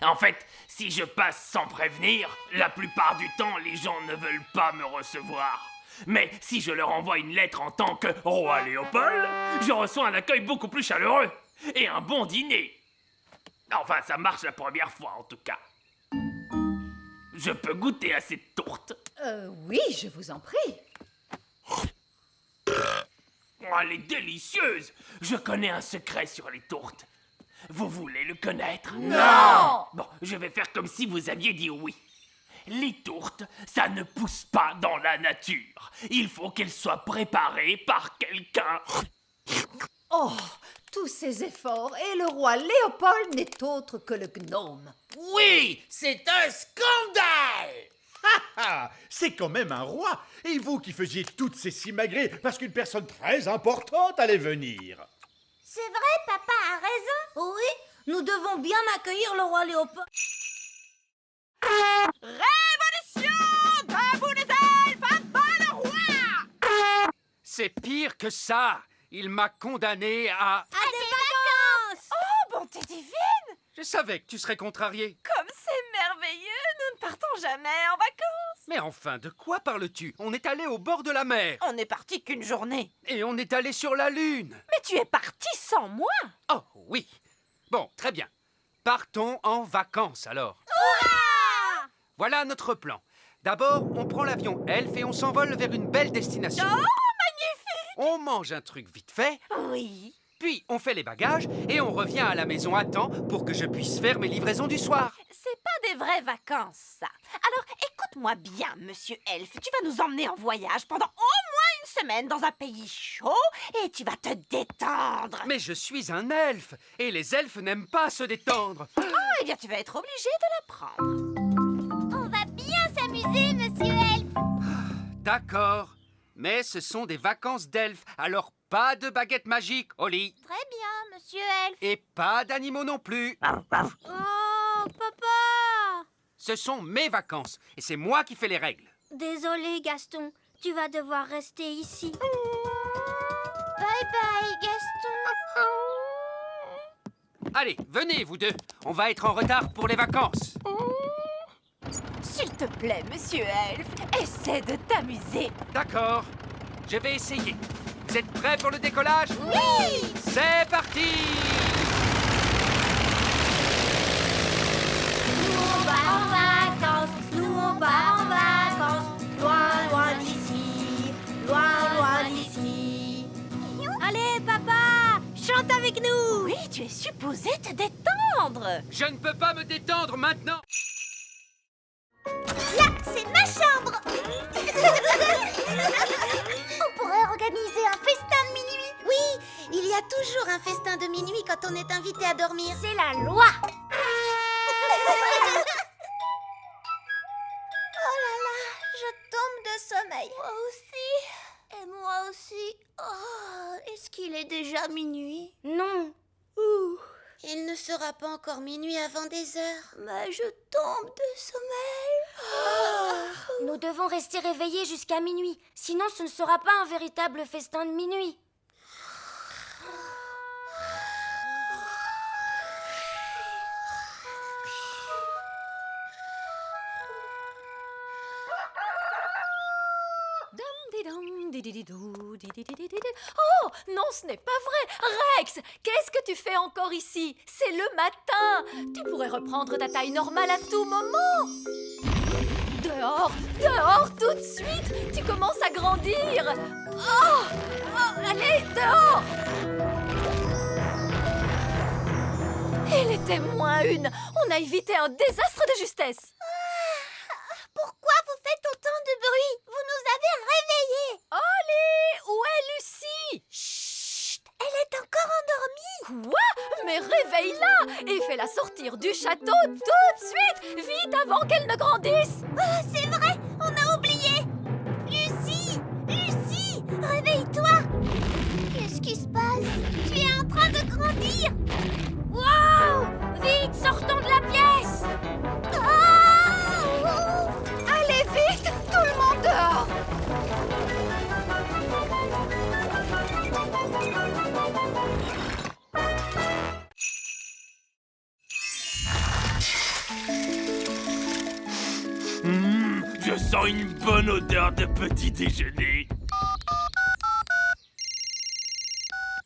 En fait, si je passe sans prévenir, la plupart du temps, les gens ne veulent pas me recevoir. Mais si je leur envoie une lettre en tant que roi Léopold, je reçois un accueil beaucoup plus chaleureux et un bon dîner. Enfin, ça marche la première fois en tout cas. Je peux goûter à cette tourte? Oui, je vous en prie. Oh, elle est délicieuse. Je connais un secret sur les tourtes. Vous voulez le connaître? Non! Bon, je vais faire comme si vous aviez dit oui. Les tourtes, ça ne pousse pas dans la nature. Il faut qu'elles soient préparées par quelqu'un. Oh, tous ces efforts, et le roi Léopold n'est autre que le gnome. Oui, c'est un scandale! C'est quand même un roi. Et vous qui faisiez toutes ces simagrées parce qu'une personne très importante allait venir. C'est vrai, papa a raison. Oui, nous devons bien accueillir le roi Léopold. Révolution! Debout les elfes! À bas le roi! C'est pire que ça. Il m'a condamné à... des vacances. Oh, bonté divine! Je savais que tu serais contrarié. Comme c'est merveilleux! Nous ne partons jamais en vacances! Mais enfin, de quoi parles-tu? On est allé au bord de la mer. On n'est parti qu'une journée. Et on est allé sur la Lune. Mais tu es parti sans moi! Oh, oui. Bon, très bien. Partons en vacances, alors. Voilà notre plan. D'abord, on prend l'avion Elf et on s'envole vers une belle destination. Oh, magnifique! On mange un truc vite fait. Oui. Puis, on fait les bagages et on revient à la maison à temps pour que je puisse faire mes livraisons du soir. C'est pas des vraies vacances, ça. Alors, écoute-moi bien, monsieur Elf. Tu vas nous emmener en voyage pendant au moins une semaine dans un pays chaud et tu vas te détendre. Mais je suis un elfe et les elfes n'aiment pas se détendre. Ah, eh bien, tu vas être obligé de l'apprendre. On va bien s'amuser, monsieur Elf. D'accord, mais ce sont des vacances d'elfes, alors pas de baguette magique au lit. Très bien, monsieur Elf. Et pas d'animaux non plus. Oh, papa! Ce sont mes vacances et c'est moi qui fais les règles. Désolé, Gaston. Tu vas devoir rester ici. Bye bye, Gaston. Allez, venez vous deux. On va être en retard pour les vacances. S'il te plaît, monsieur Elf, essaie de t'amuser. D'accord, je vais essayer. Vous êtes prêts pour le décollage? Oui! C'est parti! Nous on va en vacances, nous on va en vacances, loin, loin d'ici, loin d'ici. Allez, papa, chante avec nous. Oui, tu es supposé te détendre. Je ne peux pas me détendre maintenant. Là, c'est ma chambre. On pourrait organiser un festin de minuit. Oui, il y a toujours un festin de minuit quand on est invité à dormir. C'est la loi. Oh là là, je tombe de sommeil. Moi aussi. Et moi aussi. Oh, est-ce qu'il est déjà minuit? Non. Il ne sera pas encore minuit avant des heures. Mais je tombe de sommeil. Nous devons rester réveillés jusqu'à minuit, sinon ce ne sera pas un véritable festin de minuit. Oh, non, ce n'est pas vrai. Rex, qu'est-ce que tu fais encore ici? C'est le matin. Tu pourrais reprendre ta taille normale à tout moment. Dehors, dehors, tout de suite. Tu commences à grandir. Oh, allez, dehors. Il était moins une. On a évité un désastre de justesse. Pourquoi vous faites autant de bruit? Vous nous avez réveillés. Ollie, où est Lucie? Chut, elle est encore endormie. Quoi? Mais réveille-la et fais-la sortir du château tout de suite, vite avant qu'elle ne grandisse. Oh, c'est vrai, on a oublié. Lucie, Lucie, réveille-toi. sens une bonne odeur de petit déjeuner.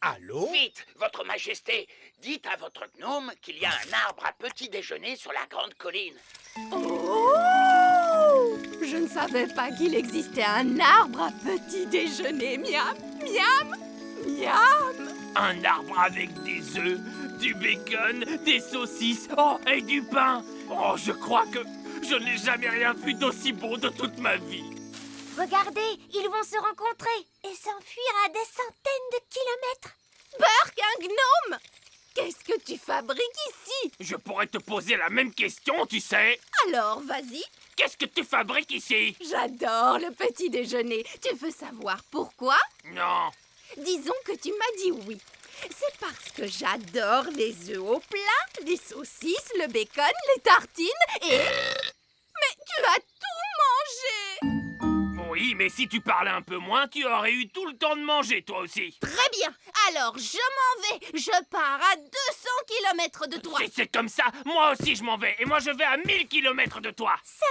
Allô? Vite, votre majesté, dites à votre gnome qu'il y a un arbre à petit déjeuner sur la grande colline. Oh! Je ne savais pas qu'il existait un arbre à petit déjeuner. Miam, miam, miam. Un arbre avec des œufs, du bacon, des saucisses, oh, et du pain. Oh, je crois que je n'ai jamais rien vu d'aussi bon de toute ma vie. Regardez, ils vont se rencontrer et s'enfuir à des centaines de kilomètres. Burk, un gnome! Qu'est-ce que tu fabriques ici? Je pourrais te poser la même question, tu sais. Alors, vas-y. Qu'est-ce que tu fabriques ici? J'adore le petit déjeuner. Tu veux savoir pourquoi? Non. Disons que tu m'as dit oui. C'est parce que j'adore les œufs au plat, les saucisses, le bacon, les tartines et... Mais tu as tout mangé! Oui, mais si tu parlais un peu moins, tu aurais eu tout le temps de manger, toi aussi. Très bien. Alors, je m'en vais. Je pars à 200 kilomètres de toi. Si c'est comme ça, moi aussi je m'en vais. Et moi je vais à 1000 kilomètres de toi. Ça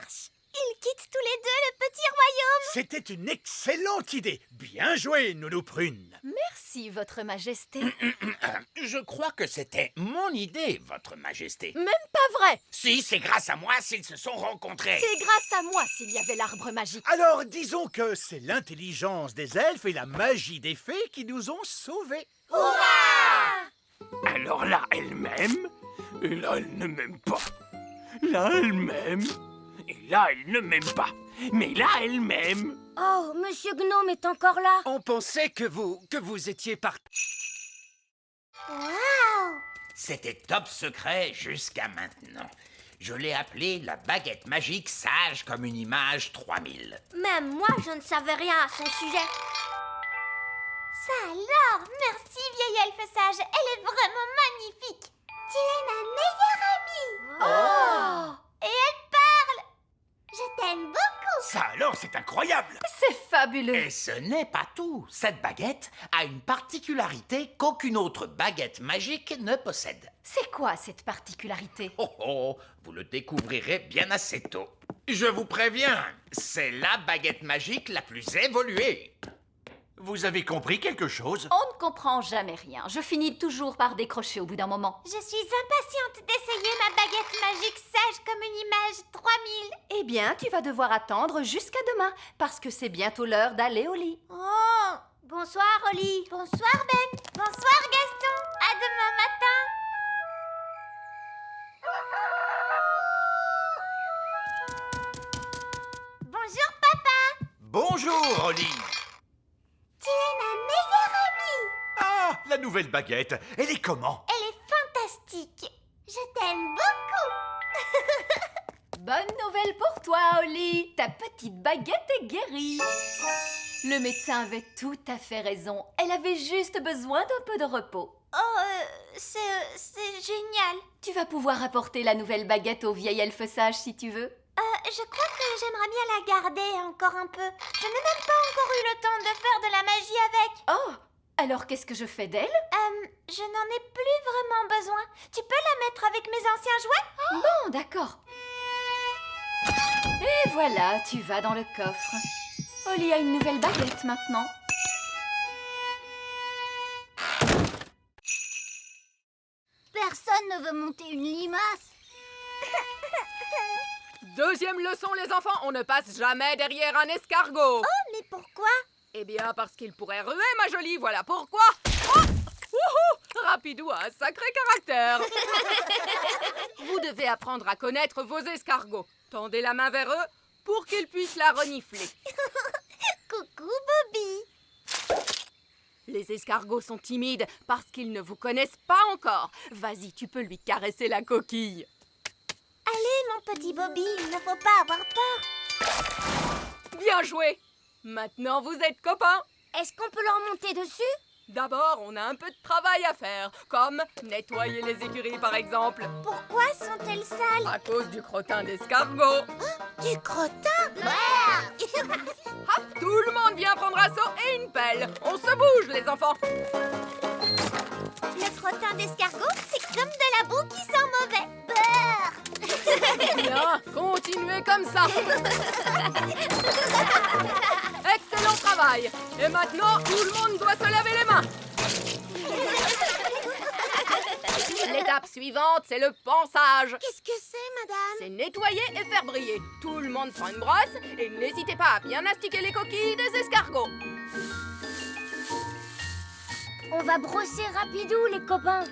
marche! Ils quittent tous les deux le petit royaume. C'était une excellente idée. Bien joué, Nounou Prune. Merci, votre majesté. Je crois que c'était mon idée, votre majesté. Même pas vrai. Si, c'est grâce à moi s'ils se sont rencontrés. C'est grâce à moi s'il y avait l'arbre magique. Alors, disons que c'est l'intelligence des elfes et la magie des fées qui nous ont sauvés. Hurrah! Alors là, elle m'aime. Et là, elle ne m'aime pas. Là, elle m'aime. Et là, elle ne m'aime pas. Mais là, elle m'aime. Oh, Monsieur Gnome est encore là. On pensait que vous étiez parti. Waouh! C'était top secret jusqu'à maintenant. Je l'ai appelé la baguette magique sage comme une image 3000. Même moi, je ne savais rien à son sujet. Ça alors! Merci, vieille elfe sage. Elle est vraiment magnifique. Tu es ma meilleure amie. Oh! Et elle parle. Je t'aime beaucoup. Ça alors, c'est incroyable. C'est fabuleux. Et ce n'est pas tout. Cette baguette a une particularité qu'aucune autre baguette magique ne possède. C'est quoi cette particularité? Oh oh, vous le découvrirez bien assez tôt. Je vous préviens, c'est la baguette magique la plus évoluée. Vous avez compris quelque chose? On ne comprend jamais rien. Je finis toujours par décrocher au bout d'un moment. Je suis impatiente d'essayer ma baguette magique sage comme une image 3000. Eh bien, tu vas devoir attendre jusqu'à demain, parce que c'est bientôt l'heure d'aller au lit. Oh! Bonsoir, Oli. Bonsoir, Ben. Bonsoir, Gaston. À demain matin. Bonjour, papa. Bonjour, Oli. Tu es ma meilleure amie. Ah, la nouvelle baguette. Elle est comment? Elle est fantastique. Je t'aime beaucoup. Bonne nouvelle pour toi, Oli. Ta petite baguette est guérie. Le médecin avait tout à fait raison. Elle avait juste besoin d'un peu de repos. Oh, c'est génial. Tu vas pouvoir apporter la nouvelle baguette au vieil elfe sage si tu veux. Je crois que j'aimerais bien la garder encore un peu. Je n'ai même pas encore eu le temps de faire de la magie avec. Oh, alors qu'est-ce que je fais d'elle? Je n'en ai plus vraiment besoin. Tu peux la mettre avec mes anciens jouets? Bon, d'accord. Et voilà, tu vas dans le coffre. Oli a une nouvelle baguette maintenant. Personne ne veut monter une limace. Deuxième leçon, les enfants, on ne passe jamais derrière un escargot. Oh, mais pourquoi? Eh bien, parce qu'il pourrait ruer, ma jolie, voilà pourquoi. Oh! Wouhou! Rapidou a un sacré caractère. Vous devez apprendre à connaître vos escargots. Tendez la main vers eux pour qu'ils puissent la renifler. Coucou, Bobby. Les escargots sont timides parce qu'ils ne vous connaissent pas encore. Vas-y, tu peux lui caresser la coquille. Allez, mon petit Bobby, il ne faut pas avoir peur. Bien joué. Maintenant, vous êtes copains. Est-ce qu'on peut leur monter dessus? D'abord, on a un peu de travail à faire, comme nettoyer les écuries par exemple. Pourquoi sont-elles sales? À cause du crottin d'escargot. Du crottin? Hop, tout le monde vient prendre un seau et une pelle. On se bouge, les enfants. Le crottin d'escargot, c'est comme de la boue qui sent mauvais. Beurre. Bien, continuez continuez comme ça. Excellent travail. Et maintenant, tout le monde doit se laver les mains. L'étape suivante, c'est le ponçage. Qu'est-ce que c'est, madame? C'est nettoyer et faire briller. Tout le monde prend une brosse et n'hésitez pas à bien astiquer les coquilles des escargots. On va brosser rapidou, les copains.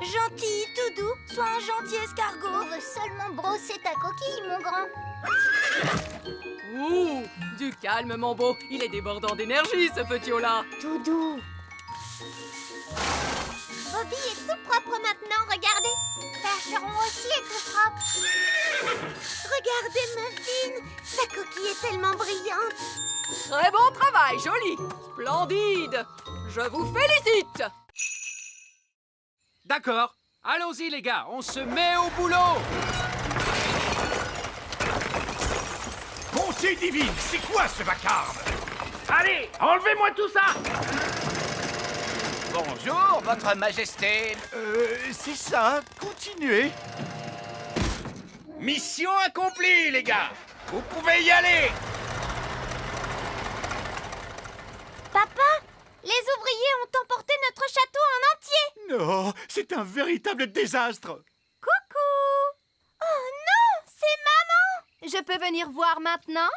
Gentil, tout doux, sois un gentil escargot. On veut seulement brosser ta coquille, mon grand. Ouh, du calme, mon beau. Il est débordant d'énergie, ce petit là. Tout doux. Bobby est tout propre maintenant, regardez. Percheron aussi est tout propre. Regardez Muffin, sa coquille est tellement brillante. Très bon travail, joli. Splendide. Je vous félicite. D'accord. Allons-y, les gars. On se met au boulot. Bonté divine, c'est quoi ce vacarme? Allez, enlevez-moi tout ça. Bonjour, votre majesté. C'est ça, continuez. Mission accomplie, les gars. Vous pouvez y aller. Papa, les ouvriers ont emporté notre château en entier. Non, c'est un véritable désastre. Coucou. Oh non, c'est maman. Je peux venir voir maintenant?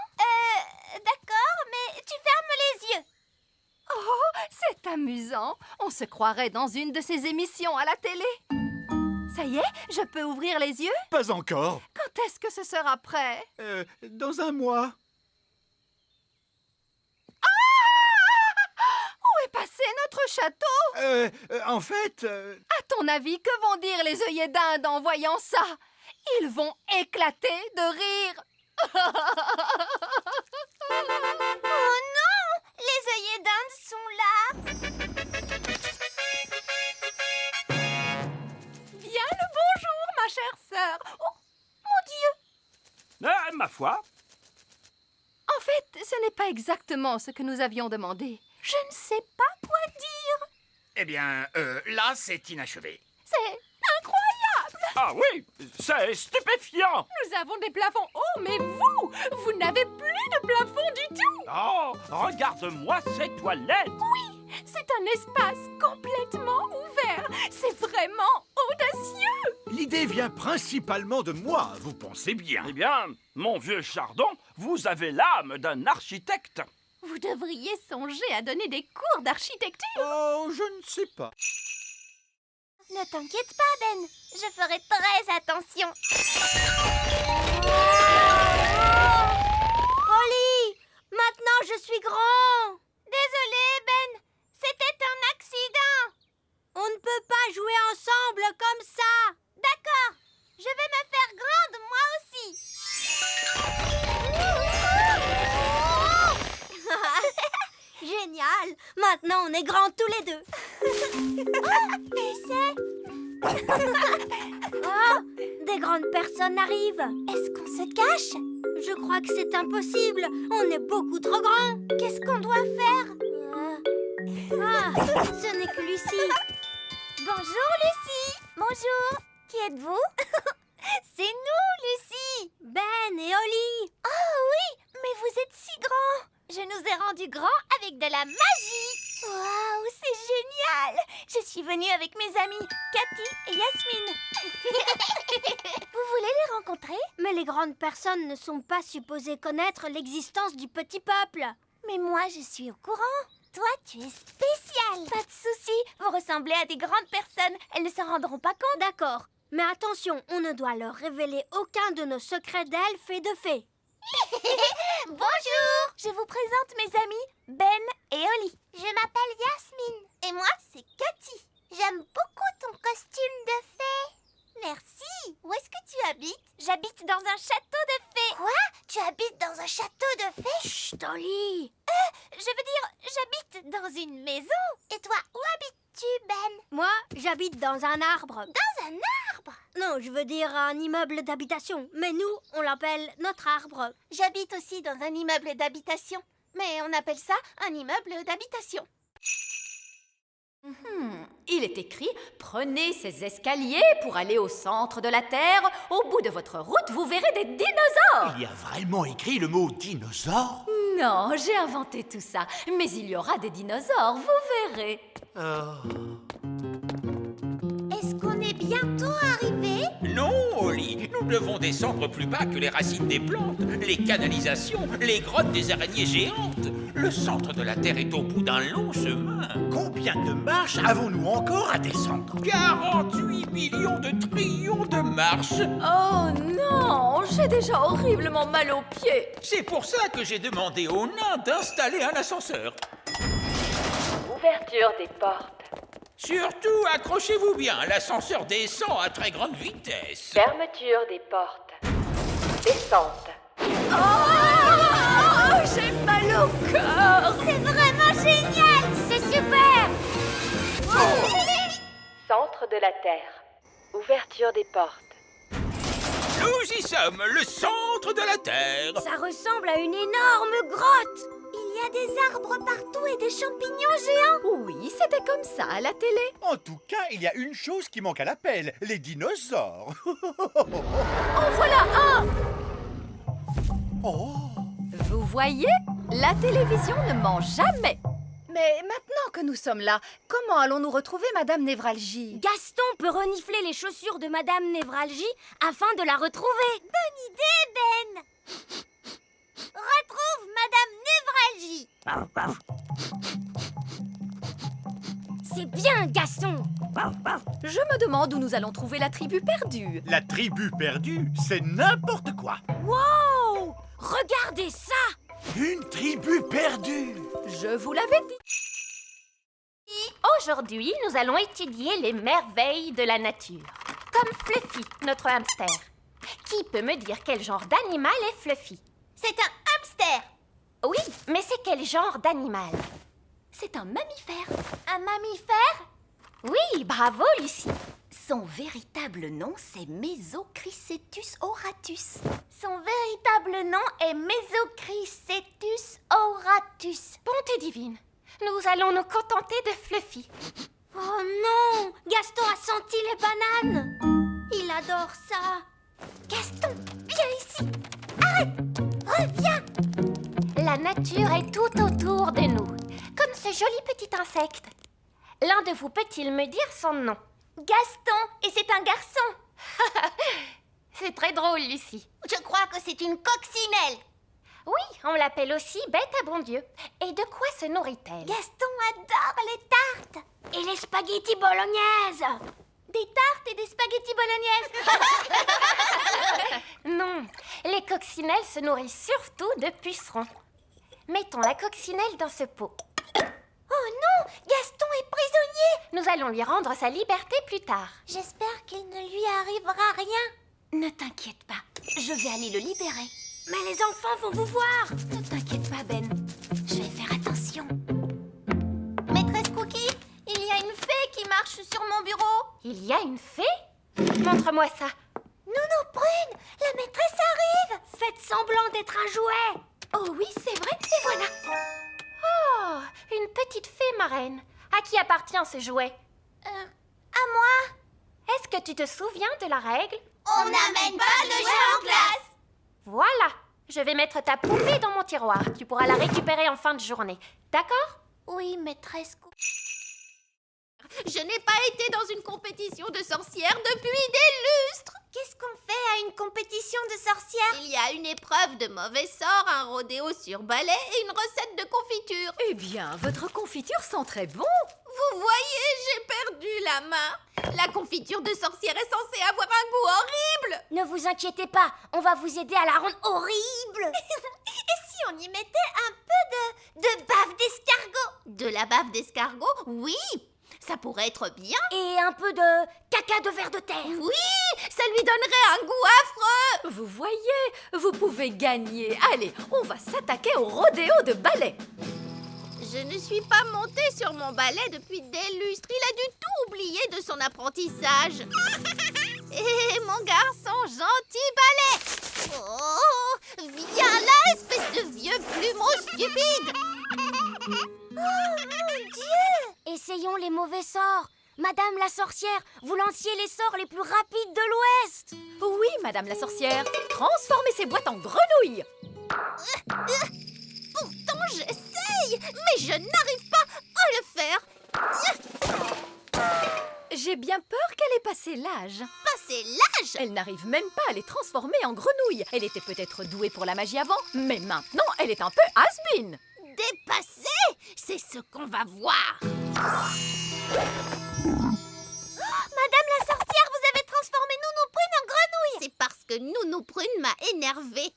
D'accord, mais tu fermes les yeux. Oh, c'est amusant. On se croirait dans une de ces émissions à la télé. Ça y est, je peux ouvrir les yeux? Pas encore. Quand est-ce que ce sera prêt? Dans un mois. Où est passé notre château? En fait... À ton avis, que vont dire les œillets d'Inde en voyant ça? Ils vont éclater de rire. Oh non, les œillets d'Inde sont là. Bien le bonjour, ma chère sœur. Oh, mon Dieu. Ma foi. En fait, ce n'est pas exactement ce que nous avions demandé. Je ne sais pas quoi dire. Eh bien, là, c'est inachevé. C'est incroyable. Ah oui, c'est stupéfiant. Nous avons des plafonds hauts, mais vous n'avez plus de plafond du tout. Oh, regarde-moi ces toilettes. Oui, c'est un espace complètement ouvert. C'est vraiment audacieux. L'idée vient principalement de moi, vous pensez bien. Eh bien, mon vieux Chardon, vous avez l'âme d'un architecte. Vous devriez songer à donner des cours d'architecture. Oh, je ne sais pas. Ne t'inquiète pas, Ben. Je ferai très attention. Holly, maintenant je suis grand. Désolée, Ben. C'était un accident. On ne peut pas jouer ensemble comme ça. D'accord. Je vais me faire grande, moi aussi. Génial. Maintenant on est grands tous les deux. Et c'est... Oh, des grandes personnes arrivent. Est-ce qu'on se cache? Je crois que c'est impossible. On est beaucoup trop grands. Qu'est-ce qu'on doit faire? Ce n'est que Lucie. Bonjour, Lucie. Bonjour. Qui êtes-vous? C'est nous, Lucie. Ben et Holly. Oh oui, mais vous êtes si grands. Je nous ai rendus grands avec de la magie. Waouh, c'est génial. Je suis venue avec mes amis Cathy et Yasmine. Vous voulez les rencontrer? Mais les grandes personnes ne sont pas supposées connaître l'existence du petit peuple. Mais moi, je suis au courant. Toi, tu es spécial. Pas de souci. Vous ressemblez à des grandes personnes. Elles ne s'en rendront pas compte. D'accord. Mais attention, on ne doit leur révéler aucun de nos secrets d'elfes et de fées. Bonjour. Je vous présente mes amis Ben et Holly. Je m'appelle Yasmine. Et moi, c'est Cathy. J'aime beaucoup ton costume de fée. Merci. Où est-ce que tu habites? J'habite dans un château de fées. Quoi? Tu habites dans un château de fées? Chut, Holly. Je veux dire, j'habite dans une maison. Et toi, où habites-tu, Ben? Moi, j'habite dans un arbre. Dans un arbre? Non, je veux dire un immeuble d'habitation. Mais nous, on l'appelle notre arbre. J'habite aussi dans un immeuble d'habitation. Mais on appelle ça un immeuble d'habitation. Il est écrit « Prenez ces escaliers pour aller au centre de la Terre. Au bout de votre route, vous verrez des dinosaures. » Il y a vraiment écrit le mot dinosaure? Non, j'ai inventé tout ça. Mais il y aura des dinosaures, vous verrez. Est-ce qu'on est bientôt arrivé? Non, Oli, nous devons descendre plus bas que les racines des plantes, les canalisations, les grottes des araignées géantes. Le centre de la Terre est au bout d'un long chemin. Combien de marches avons-nous encore à descendre? 48 millions de trillions de marches. Oh non, j'ai déjà horriblement mal aux pieds. C'est pour ça que j'ai demandé aux nains d'installer un ascenseur. Ouverture des portes. Surtout, accrochez-vous bien, l'ascenseur descend à très grande vitesse. Fermeture des portes. Descente. Oh, j'ai mal au cœur. C'est vraiment génial! C'est super! Centre de la Terre. Ouverture des portes. Nous y sommes, le centre de la Terre. Ça ressemble à une énorme grotte! Il y a des arbres partout et des champignons géants! Oui, c'était comme ça à la télé. En tout cas, il y a une chose qui manque à l'appel, les dinosaures. En voilà un! Oh. Vous voyez, la télévision ne ment jamais. Mais maintenant que nous sommes là, comment allons-nous retrouver Madame Névralgie? Gaston peut renifler les chaussures de Madame Névralgie afin de la retrouver. Bonne idée, Ben! Retrouve Madame Névralgie! C'est bien, Gaston! Je me demande où nous allons trouver la tribu perdue. La tribu perdue, c'est n'importe quoi. Wow! Regardez ça! Une tribu perdue! Je vous l'avais dit. Aujourd'hui, nous allons étudier les merveilles de la nature. Comme Fluffy, notre hamster. Qui peut me dire quel genre d'animal est Fluffy? C'est un hamster! Oui, mais c'est quel genre d'animal? C'est un mammifère. Un mammifère? Oui, bravo, Lucie. Son véritable nom, c'est Mesochrysetus auratus. Son véritable nom est Mesochrysetus auratus. Bonté divine, nous allons nous contenter de Fluffy. Oh non! Gaston a senti les bananes! Il adore ça! Gaston, viens ici! Arrête! Reviens! La nature est tout autour de nous, comme ce joli petit insecte. L'un de vous peut-il me dire son nom? Gaston, et c'est un garçon! C'est très drôle, Lucie. Je crois que c'est une coccinelle! Oui, on l'appelle aussi bête à bon Dieu. Et de quoi se nourrit-elle? Gaston adore les tartes! Et les spaghettis bolognaises! Des tartes et des spaghettis bolognaise! Non, les coccinelles se nourrissent surtout de pucerons. Mettons la coccinelle dans ce pot. Oh non! Gaston est prisonnier! Nous allons lui rendre sa liberté plus tard. J'espère qu'il ne lui arrivera rien. Ne t'inquiète pas, je vais aller le libérer. Mais les enfants vont vous voir! Ne t'inquiète pas, Ben. Je vais faire attention. Maîtresse Cookie, il y a une fée qui marche sur mon bureau. Il y a une fée? Montre-moi ça. Nounou Prune, la maîtresse arrive. Faites semblant d'être un jouet! Oh oui, c'est vrai, et voilà. Oh, une petite fée marraine. À qui appartient ce jouet? À moi. Est-ce que tu te souviens de la règle? On n'amène pas le jeu en classe. Voilà. Je vais mettre ta poupée dans mon tiroir. Tu pourras la récupérer en fin de journée. D'accord? Oui, maîtresse Cookie. Je n'ai pas été dans une compétition de sorcières depuis des lustres. Qu'est-ce qu'on fait à une compétition de sorcières? Il y a une épreuve de mauvais sort, un rodéo sur balai et une recette de confiture. Eh bien, votre confiture sent très bon. Vous voyez, j'ai perdu la main. La confiture de sorcière est censée avoir un goût horrible. Ne vous inquiétez pas, on va vous aider à la rendre horrible. Et si on y mettait un peu de bave d'escargot? De la bave d'escargot? Oui, ça pourrait être bien. Et un peu de caca de ver de terre. Oui, ça lui donnerait un goût affreux. Vous voyez, vous pouvez gagner. Allez, on va s'attaquer au rodéo de balai. Je ne suis pas montée sur mon balai depuis des lustres. Il a dû tout oublier de son apprentissage. Et mon garçon gentil balai. Oh, viens là, espèce de vieux plumeau stupide. Oh mon Dieu! Et c'est essayons les mauvais sorts. Madame la sorcière, vous lanciez les sorts les plus rapides de l'Ouest. Oui, Madame la sorcière. Transformez ces boîtes en grenouilles. Pourtant, j'essaye, mais je n'arrive pas à le faire. J'ai bien peur qu'elle ait passé l'âge. Passé l'âge? Elle n'arrive même pas à les transformer en grenouilles. Elle était peut-être douée pour la magie avant, mais maintenant, elle est un peu has-been. Dépassée? C'est ce qu'on va voir. Madame la sorcière, vous avez transformé Nounou Prune en grenouille. C'est parce que Nounou Prune m'a énervée.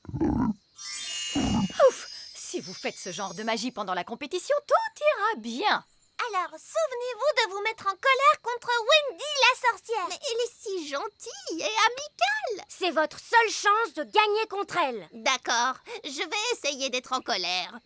Ouf! Si vous faites ce genre de magie pendant la compétition, tout ira bien. Alors, souvenez-vous de vous mettre en colère contre Wendy la sorcière. Mais elle est si gentille et amicale. C'est votre seule chance de gagner contre elle. D'accord, je vais essayer d'être en colère.